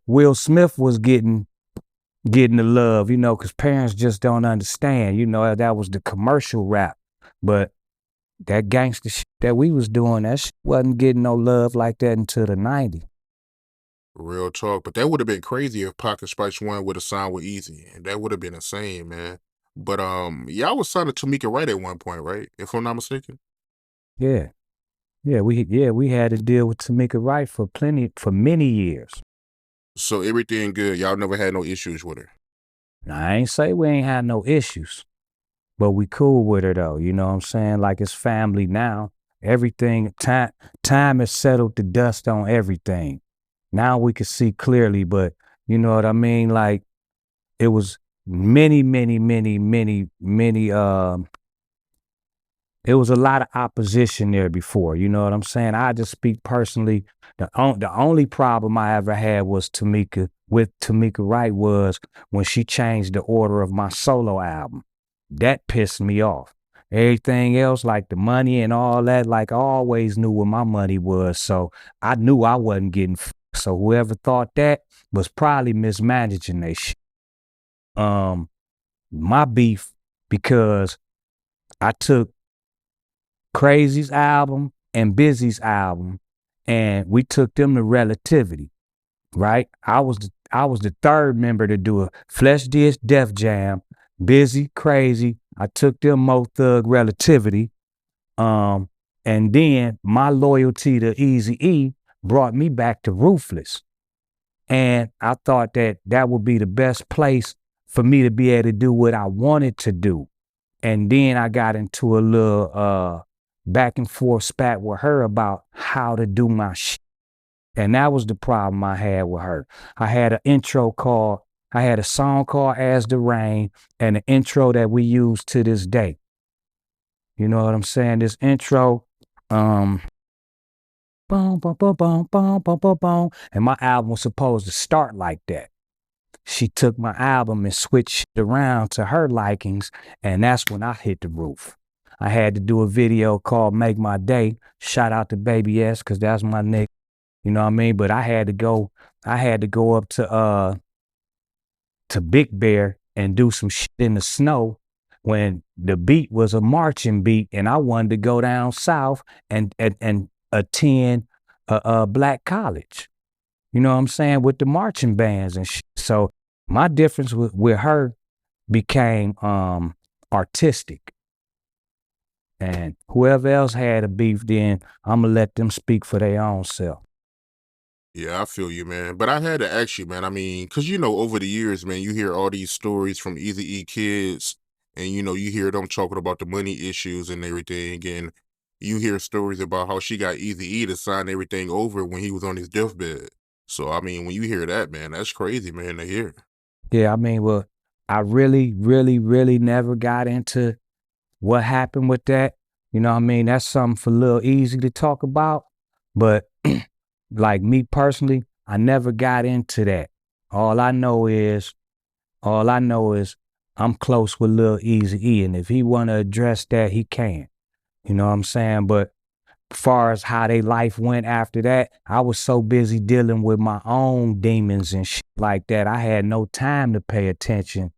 was getting the love, you know, because parents just don't understand. You know, that was the commercial rap. But that gangster shit that we was doing, that shit wasn't getting no love like that until the 90s. Real talk. But that would have been crazy if Pac and Spice One would have signed with Eazy. And that would have been insane, man. But y'all was signed to Tomica right at one point, right? If I'm not mistaken. Yeah. Yeah, we had to deal with Tomica Wright for many years. So everything good. Y'all never had no issues with her. Now, I ain't say we ain't had no issues, but we cool with her though. You know what I'm saying? Like it's family now. Everything, time has settled the dust on everything. Now we can see clearly, but you know what I mean? Like it was many, it was a lot of opposition there before, you know what I'm saying? I just speak personally. The only problem I ever had was with Tomica Wright was when she changed the order of my solo album. That pissed me off. Everything else, like the money and all that, like I always knew where my money was. So I knew I wasn't getting so whoever thought that was probably mismanaging their shit. My beef, because I took Crazy's album and Busy's album, and we took them to Relativity, right? I was the third member to do a Flesh Dish Def Jam, Busy, Crazy. I took them Mo Thug Relativity, and then my loyalty to Eazy-E brought me back to Ruthless, and I thought that would be the best place for me to be able to do what I wanted to do. And then I got into a little back and forth spat with her about how to do my shit. And that was the problem I had with her. I had a song called As the Rain and an intro that we use to this day. You know what I'm saying? This intro, boom, boom, boom, boom, boom, boom, boom, boom. And my album was supposed to start like that. She took my album and switched it around to her likings, and that's when I hit the roof. I had to do a video called Make My Day. Shout out to Baby S, because that's my nigga. You know what I mean? But I had to go up to Big Bear and do some shit in the snow when the beat was a marching beat, and I wanted to go down south and attend a black college. You know what I'm saying? With the marching bands and shit. So my difference with her became artistic. And whoever else had a beef, then I'm going to let them speak for their own self. Yeah, I feel you, man. But I had to ask you, man. I mean, because over the years, man, you hear all these stories from Eazy-E kids, and you hear them talking about the money issues and everything, and you hear stories about how she got Eazy-E to sign everything over when he was on his deathbed. So, I mean, when you hear that, man, that's crazy, man, to hear. Yeah, I mean, well, I really, really, really never got into what happened with that. You know what I mean? That's something for Lil Easy to talk about. But like me personally, I never got into that. All I know is, all I know is I'm close with Lil Eazy-E, and if he want to address that, he can. You know what I'm saying? But as far as how they life went after that, I was so busy dealing with my own demons and shit like that. I had no time to pay attention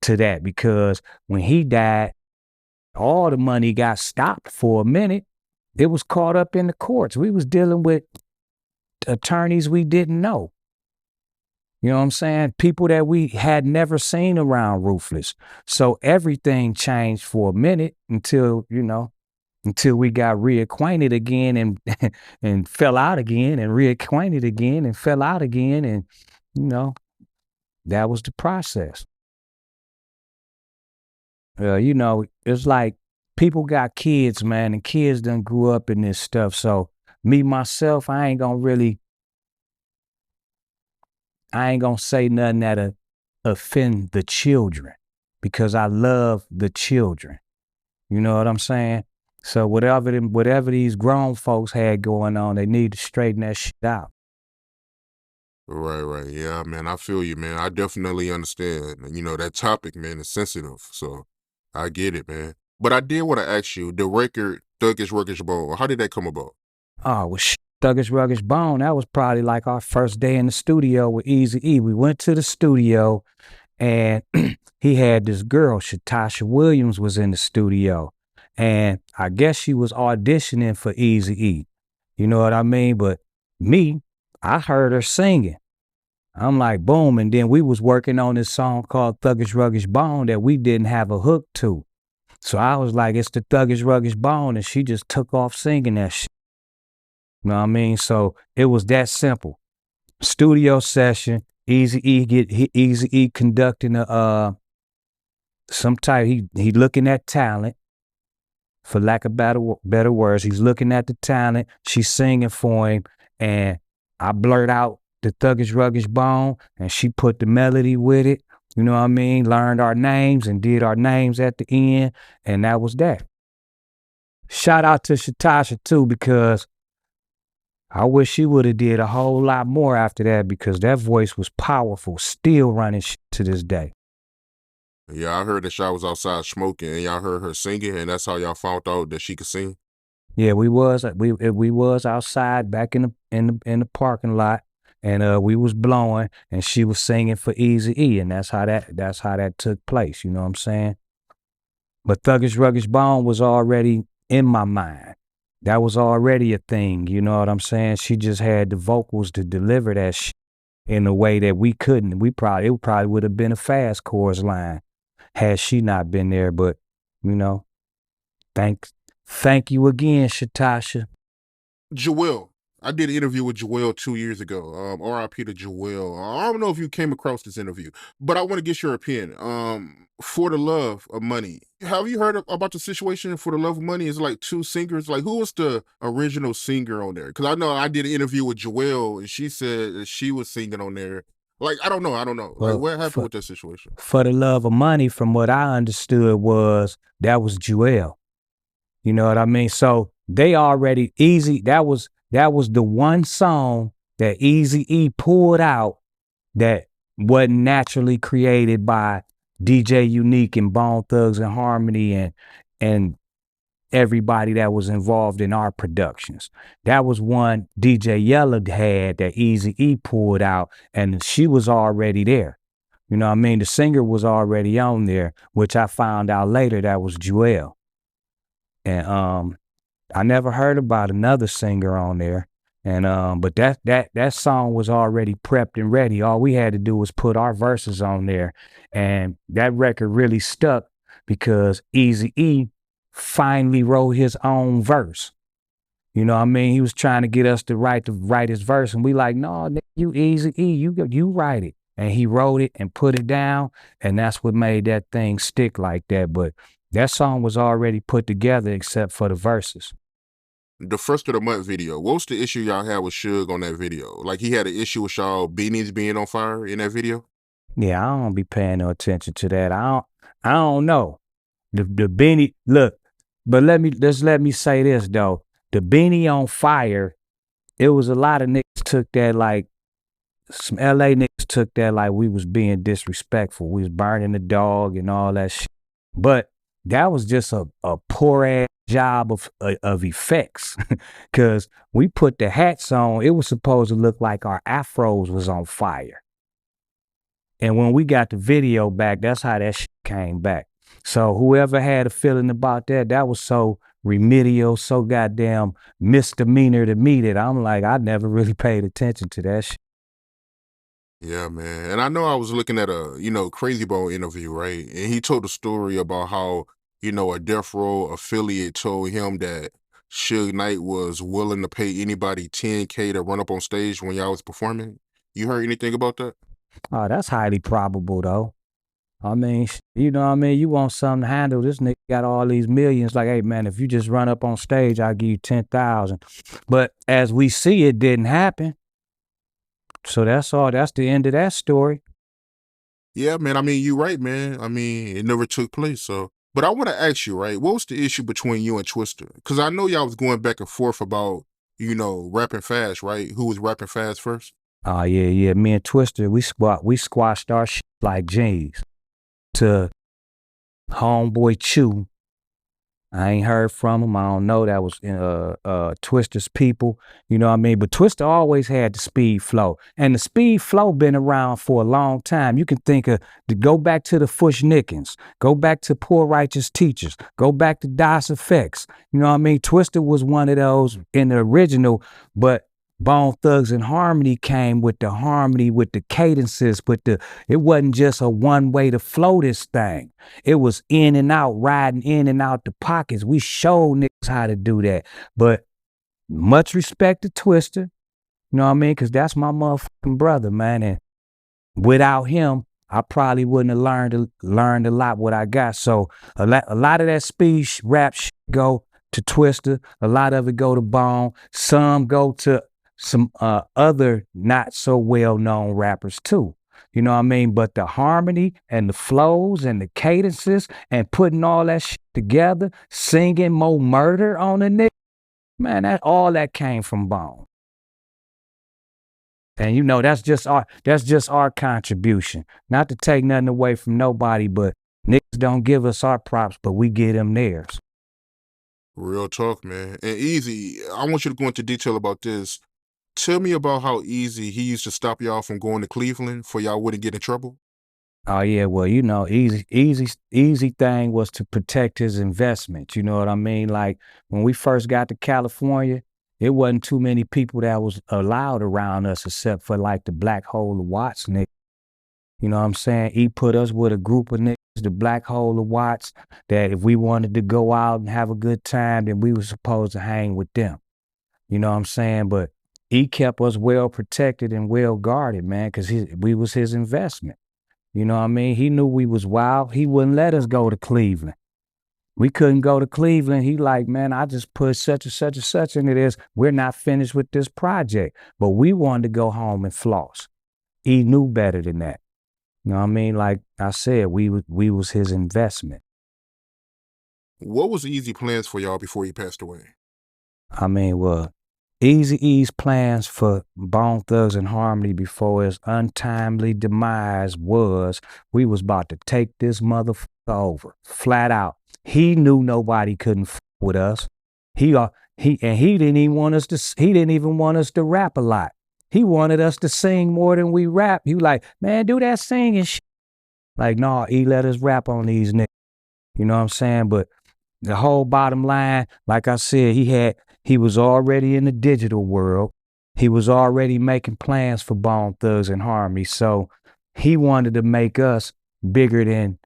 to that because when he died, all the money got stopped for a minute. It was caught up in the courts. We was dealing with attorneys we didn't know. You know what I'm saying? People that we had never seen around Ruthless. So everything changed for a minute until we got reacquainted again and and fell out again and reacquainted again and fell out again. And, that was the process. It's like people got kids, man, and kids done grew up in this stuff. So me, myself, I ain't gonna say nothing that'll offend the children because I love the children. You know what I'm saying? So whatever these grown folks had going on, they need to straighten that shit out. Right. Yeah, man, I feel you, man. I definitely understand. That topic, man, is sensitive. So I get it, man. But I did want to ask you, the record, Thuggish Ruggish Bone, how did that come about? Oh, well, Thuggish Ruggish Bone, that was probably like our first day in the studio with Eazy-E. We went to the studio and he had this girl, Shatasha Williams, was in the studio. And I guess she was auditioning for Eazy-E. You know what I mean? But me, I heard her singing. I'm like, boom. And then we was working on this song called Thuggish Ruggish Bone that we didn't have a hook to. So I was like, it's the Thuggish Ruggish Bone. And she just took off singing that shit. You know what I mean? So it was that simple. Studio session, Eazy-E conducting some type, he looking at talent, for lack of better words. He's looking at the talent. She's singing for him. And I blurt out the Thuggish Ruggish Bone, and she put the melody with it. You know what I mean? Learned our names and did our names at the end. And that was that. Shout out to Shatasha too, because I wish she would have did a whole lot more after that because that voice was powerful, still running to this day. Yeah, I heard that y'all was outside smoking and y'all heard her singing, and that's how y'all found out that she could sing. Yeah, we was outside back in the parking lot, and we was blowing, and she was singing for Eazy-E, and that's how that took place. You know what I'm saying? But Thuggish Ruggish Bone was already in my mind. That was already a thing. You know what I'm saying? She just had the vocals to deliver that shit in a way that we couldn't. It probably would have been a fast chorus line had she not been there. But thank you again, Shatasha. Joel. I did an interview with Joel 2 years ago. R.I.P. to Joel. I don't know if you came across this interview, but I want to get your opinion. For the Love of Money. Have you heard about the situation For the Love of Money? It's like two singers. Like, who was the original singer on there? Because I know I did an interview with Joel, and she said that she was singing on there. Like, I don't know. Well, like, what happened with that situation? For the Love of Money, from what I understood, that was Joel. You know what I mean? So they already that was the one song that Eazy-E pulled out that wasn't naturally created by DJ Unique and Bone Thugs-N-Harmony and everybody that was involved in our productions. That was one DJ Yella had that Eazy-E pulled out, and she was already there. You know what I mean? The singer was already on there, which I found out later that was Joel. And I never heard about another singer on there. And but that song was already prepped and ready. All we had to do was put our verses on there. And that record really stuck because Eazy-E finally wrote his own verse. You know what I mean? He was trying to get us to write his verse, and we like, no, nigga, you Eazy-E, you write it. And he wrote it and put it down, and that's what made that thing stick like that. But that song was already put together except for the verses. The first of the month video, what was the issue y'all had with Suge on that video? Like, he had an issue with y'all beanies being on fire in that video? Yeah, I don't be paying no attention to that. I don't know. The beanie, look, but let me say this though. The beanie on fire, it was a lot of niggas took that like, some LA niggas took that like we was being disrespectful. We was burning the dog and all that shit. But that was just a poor ass job of effects. Cause we put the hats on, it was supposed to look like our afros was on fire. And when we got the video back, that's how that shit came back. So whoever had a feeling about that, that was so remedial, so goddamn misdemeanor to me that I'm like, I never really paid attention to that shit. Yeah, man. And I know I was looking at a, Crazy Bone interview, right? And he told a story about how, a Death Row affiliate told him that Suge Knight was willing to pay anybody $10K to run up on stage when y'all was performing. You heard anything about that? Oh, that's highly probable though. I mean, you know what I mean? You want something to handle. This nigga got all these millions. Like, hey, man, if you just run up on stage, I'll give you 10,000. But as we see, it didn't happen. So that's all. That's the end of that story. Yeah, man. I mean, you're right, man. I mean, it never took place. So, but I want to ask you, right? What was the issue between you and Twister? Because I know y'all was going back and forth about, rapping fast, right? Who was rapping fast first? Oh, yeah. Me and Twister, we squashed our shit like G's. To Homeboy Chew. I ain't heard from him. I don't know. That was Twister's people. You know what I mean? But Twister always had the speed flow. And the speed flow been around for a long time. You can think of, go back to the Fushnikins, go back to Poor Righteous Teachers, go back to Das Effects. You know what I mean? Twister was one of those in the original, but Bone Thugs-N-Harmony came with the harmony, with the cadences, it wasn't just a one way to flow this thing. It was in and out, riding in and out the pockets. We showed niggas how to do that. But much respect to Twister, you know what I mean? Cause that's my motherfucking brother, man. And without him, I probably wouldn't have learned a lot what I got. So a lot of that speed rap shit go to Twister. A lot of it go to Bone. Some go to some other not so well-known rappers too. You know what I mean? But the harmony and the flows and the cadences and putting all that shit together, singing Mo Murder on the nigga, man, all that came from Bone. And that's just our contribution. Not to take nothing away from nobody, but niggas don't give us our props, but we give them theirs. Real talk, man. And Eazy, I want you to go into detail about this. Tell me about how Eazy, he used to stop y'all from going to Cleveland for y'all wouldn't get in trouble. Oh yeah, well, Eazy thing was to protect his investment. You know what I mean? Like when we first got to California, it wasn't too many people that was allowed around us except for like the Black Hole of Watts niggas. You know what I'm saying? He put us with a group of niggas, the Black Hole of Watts, that if we wanted to go out and have a good time, then we were supposed to hang with them. You know what I'm saying? But he kept us well protected and well guarded, man, because we was his investment. You know what I mean? He knew we was wild. He wouldn't let us go to Cleveland. We couldn't go to Cleveland. He like, man, I just put such and such and such into this. We're not finished with this project. But we wanted to go home and floss. He knew better than that. You know what I mean? Like I said, we was his investment. What was Eazy plans for y'all before he passed away? I mean, well, Eazy-E's plans for Bone Thugs-N-Harmony before his untimely demise was we was about to take this motherfucker over, flat out. He knew nobody couldn't f with us. He didn't even want us to rap a lot. He wanted us to sing more than we rap. He was like, man, do that singing shit. Like, no, he let us rap on these niggas. You know what I'm saying? But the whole bottom line, like I said, he was already in the digital world. He was already making plans for Bone Thugs-N-Harmony. So he wanted to make us bigger than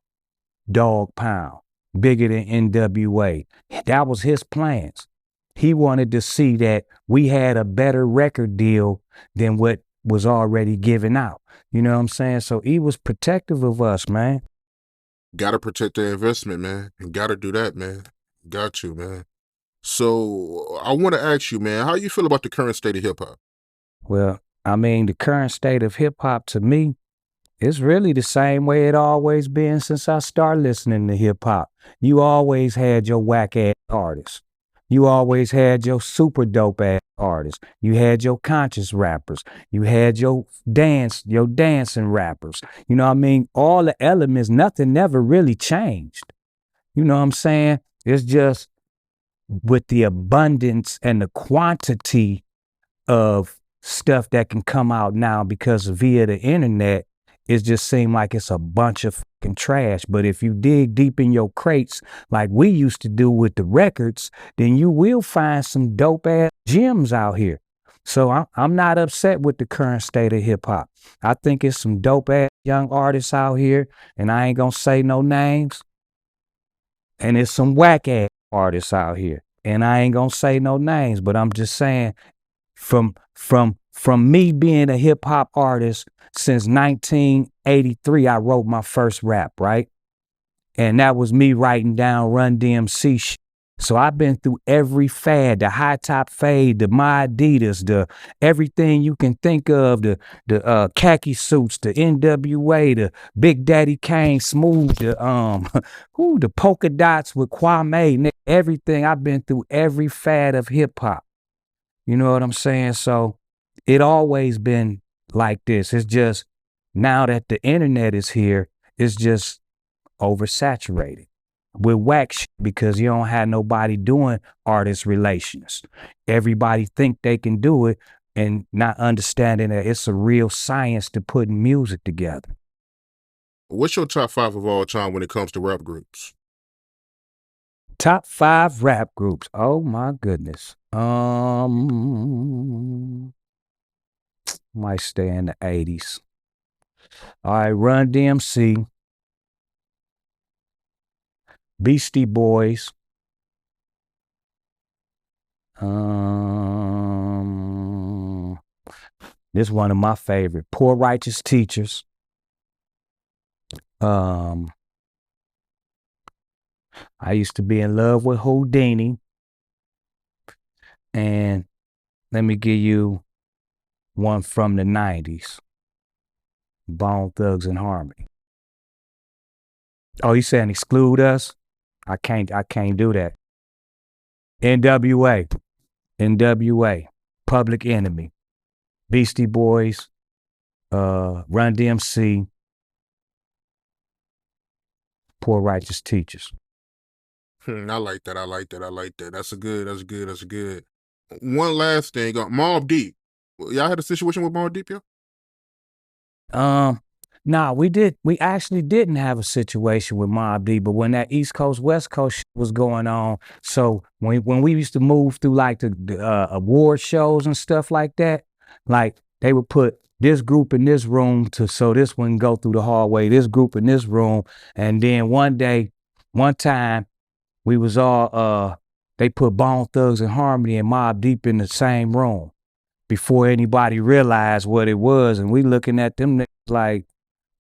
Dog Pound, bigger than NWA. That was his plans. he wanted to see that we had a better record deal than what was already given out. You know what I'm saying? So he was protective of us, man. Gotta protect the investment, man. Gotta do that, man. Got to, man. So I want to ask you, man, how you feel about the current state of hip hop? Well, I mean, the current state of hip hop to me, it's really the same way it always been since I started listening to hip hop. You always had your whack ass artists. You always had your super dope ass artists. You had your conscious rappers. You had your dancing rappers. You know what I mean? All the elements, nothing never really changed. You know what I'm saying? It's just with the abundance and the quantity of stuff that can come out now because via the internet, it just seemed like it's a bunch of fucking trash. But if you dig deep in your crates, like we used to do with the records, then you will find some dope ass gems out here. So I'm not upset with the current state of hip hop. I think it's some dope ass young artists out here, and I ain't gonna say no names. And it's some whack ass artists out here, and I ain't gonna say no names. But I'm just saying, from me being a hip hop artist since 1983, I wrote my first rap, right? And that was me writing down Run DMC shit. So I've been through every fad, the high top fade, the my Adidas, the everything you can think of, the khaki suits, the NWA, the Big Daddy Kane Smooth, the polka dots with Kwame, everything. I've been through every fad of hip hop. You know what I'm saying? So it always been like this. It's just now that the internet is here, it's just oversaturated with whack shit because you don't have nobody doing artist relations. Everybody think they can do it and not understanding that it's a real science to putting music together. What's your top 5 of all time when it comes to rap groups? Top 5 rap groups. Oh my goodness. Might stay in the 80s. All right, Run DMC, Beastie Boys, this one of my favorite, Poor Righteous Teachers. I used to be in love with Houdini. And let me give you one from the 90s. Bone Thugs-N-Harmony. Oh, you saying exclude us? I can't do that. NWA, Public Enemy, Beastie Boys, Run DMC, Poor Righteous Teachers. I like that. That's a good. One last thing, Mobb Deep. Y'all had a situation with Mobb Deep, yeah? Nah, we actually didn't have a situation with Mobb Deep, but when that East Coast, West Coast shit was going on, so when we used to move through like the award shows and stuff like that, like they would put this group in this room so this one go through the hallway, this group in this room, and then one time, we was all they put Bone Thugs-N-Harmony and Mobb Deep in the same room before anybody realized what it was, and we looking at them niggas like,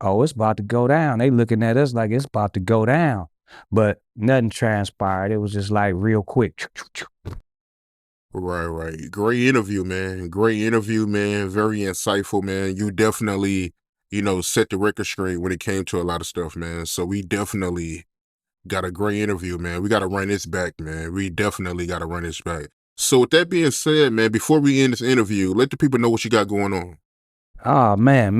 oh, it's about to go down. They looking at us like it's about to go down. But nothing transpired. It was just like real quick. Right. Great interview, man. Very insightful, man. You definitely, set the record straight when it came to a lot of stuff, man. So we definitely got a great interview, man. We got to run this back, man. We definitely got to run this back. So with that being said, man, before we end this interview, let the people know what you got going on. Oh, man.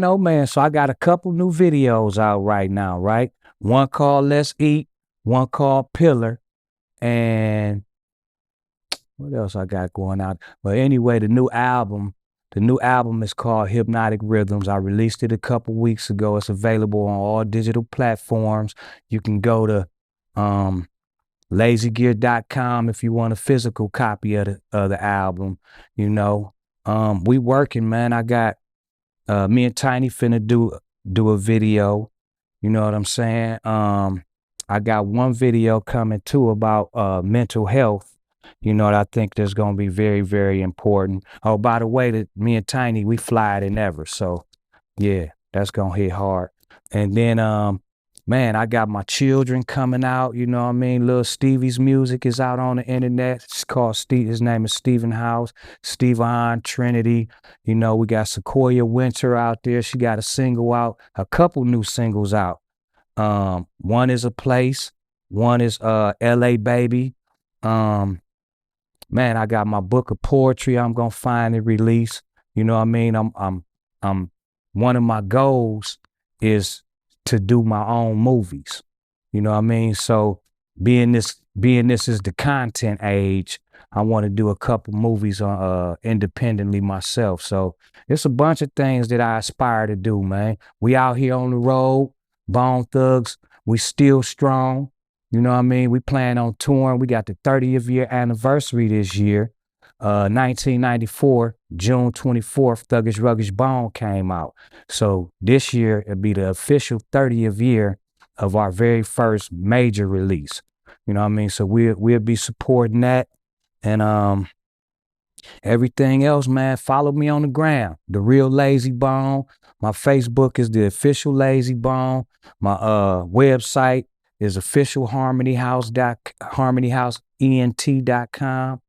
Oh, man. So I got a couple new videos out right now, right? One called Let's Eat, one called Pillar, and what else I got going out? But anyway, the new album is called Hypnotic Rhythms. I released it a couple weeks ago. It's available on all digital platforms. You can go to LayzieGear.com if you want a physical copy of the album. We working, man. I got me and Tiny finna do a video. You know what I'm saying? I got one video coming too about mental health. You know, I think that's gonna be very, very important. Oh, by the way, that me and Tiny, we fly than ever. So yeah, that's gonna hit hard. And then man, I got my children coming out, you know what I mean? Little Stevie's music is out on the internet. It's called Steve, his name is Stephen House, Steven Trinity. You know, we got Sequoia Winter out there. She got a single out, a couple new singles out. One is A Place, one is LA Baby. Man, I got my book of poetry I'm gonna finally release. You know what I mean? I'm one of my goals is to do my own movies. You know what I mean? So being this is the content age, I want to do a couple movies independently myself. So it's a bunch of things that I aspire to do, man. We out here on the road, Bone Thugs, we still strong. You know what I mean? We plan on touring. We got the 30th year anniversary this year. 1994, June 24th, Thuggish Ruggish Bone came out. So this year, it'll be the official 30th year of our very first major release. You know what I mean? So we'll be supporting that. And everything else, man, follow me on the gram, The Real Layzie Bone. My Facebook is the official Layzie Bone. My website is officialharmonyhouseent.com.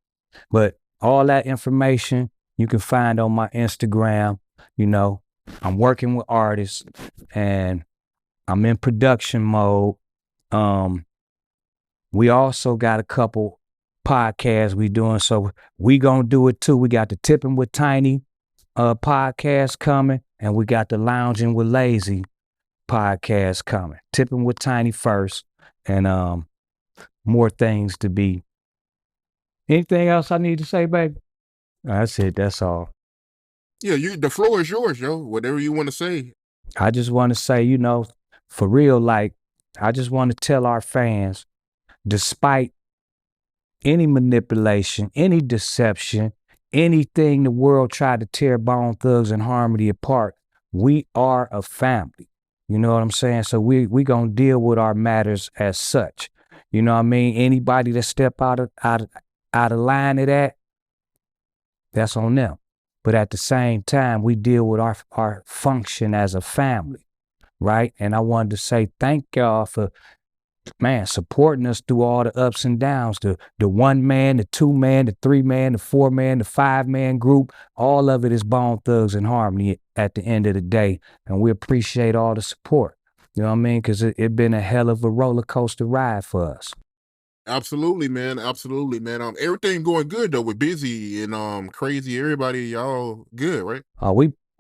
But all that information you can find on my Instagram. You know, I'm working with artists and I'm in production mode. We also got a couple podcasts we doing, so we gonna do it too. We got the Tipping with Tiny podcast coming, and we got the Lounging with Layzie podcast coming. Tipping with Tiny first, and more things to be. Anything else I need to say, baby? That's it. That's all. Yeah, the floor is yours, yo. Whatever you want to say. I just want to say, you know, for real, like, I just want to tell our fans, despite any manipulation, any deception, anything the world tried to tear Bone Thugs-N-Harmony apart, we are a family. You know what I'm saying? So we gonna deal with our matters as such. You know what I mean? Anybody that step out of line of that, that's on them. But at the same time, we deal with our function as a family, right? And I wanted to say thank y'all for, man, supporting us through all the ups and downs, the 1 man, the 2 man, the 3 man, the 4 man, the 5 man group. All of it is Bone Thugs-N-Harmony at the end of the day. And we appreciate all the support. You know what I mean? Because it been a hell of a roller coaster ride for us. Absolutely, man. Absolutely, man. Everything going good though with Busy and Crazy. Everybody, y'all good, right?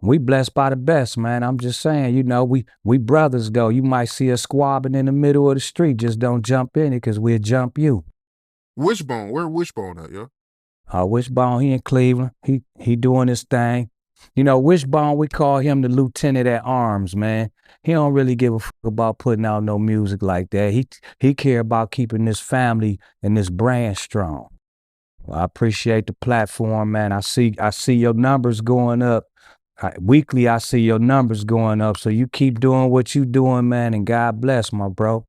We blessed by the best, man. I'm just saying, you know, we brothers though. You might see us squabbing in the middle of the street. Just don't jump in it, because we'll jump you. Wishbone, where Wishbone at, yo? Wishbone, he in Cleveland. He doing his thing. You know, Wishbone, we call him the lieutenant at arms, man. He don't really give a fuck about putting out no music like that. He care about keeping this family and this brand strong. Well, I appreciate the platform, man. I see your numbers going up. Weekly, I see your numbers going up. So you keep doing what you doing, man, and God bless, my bro.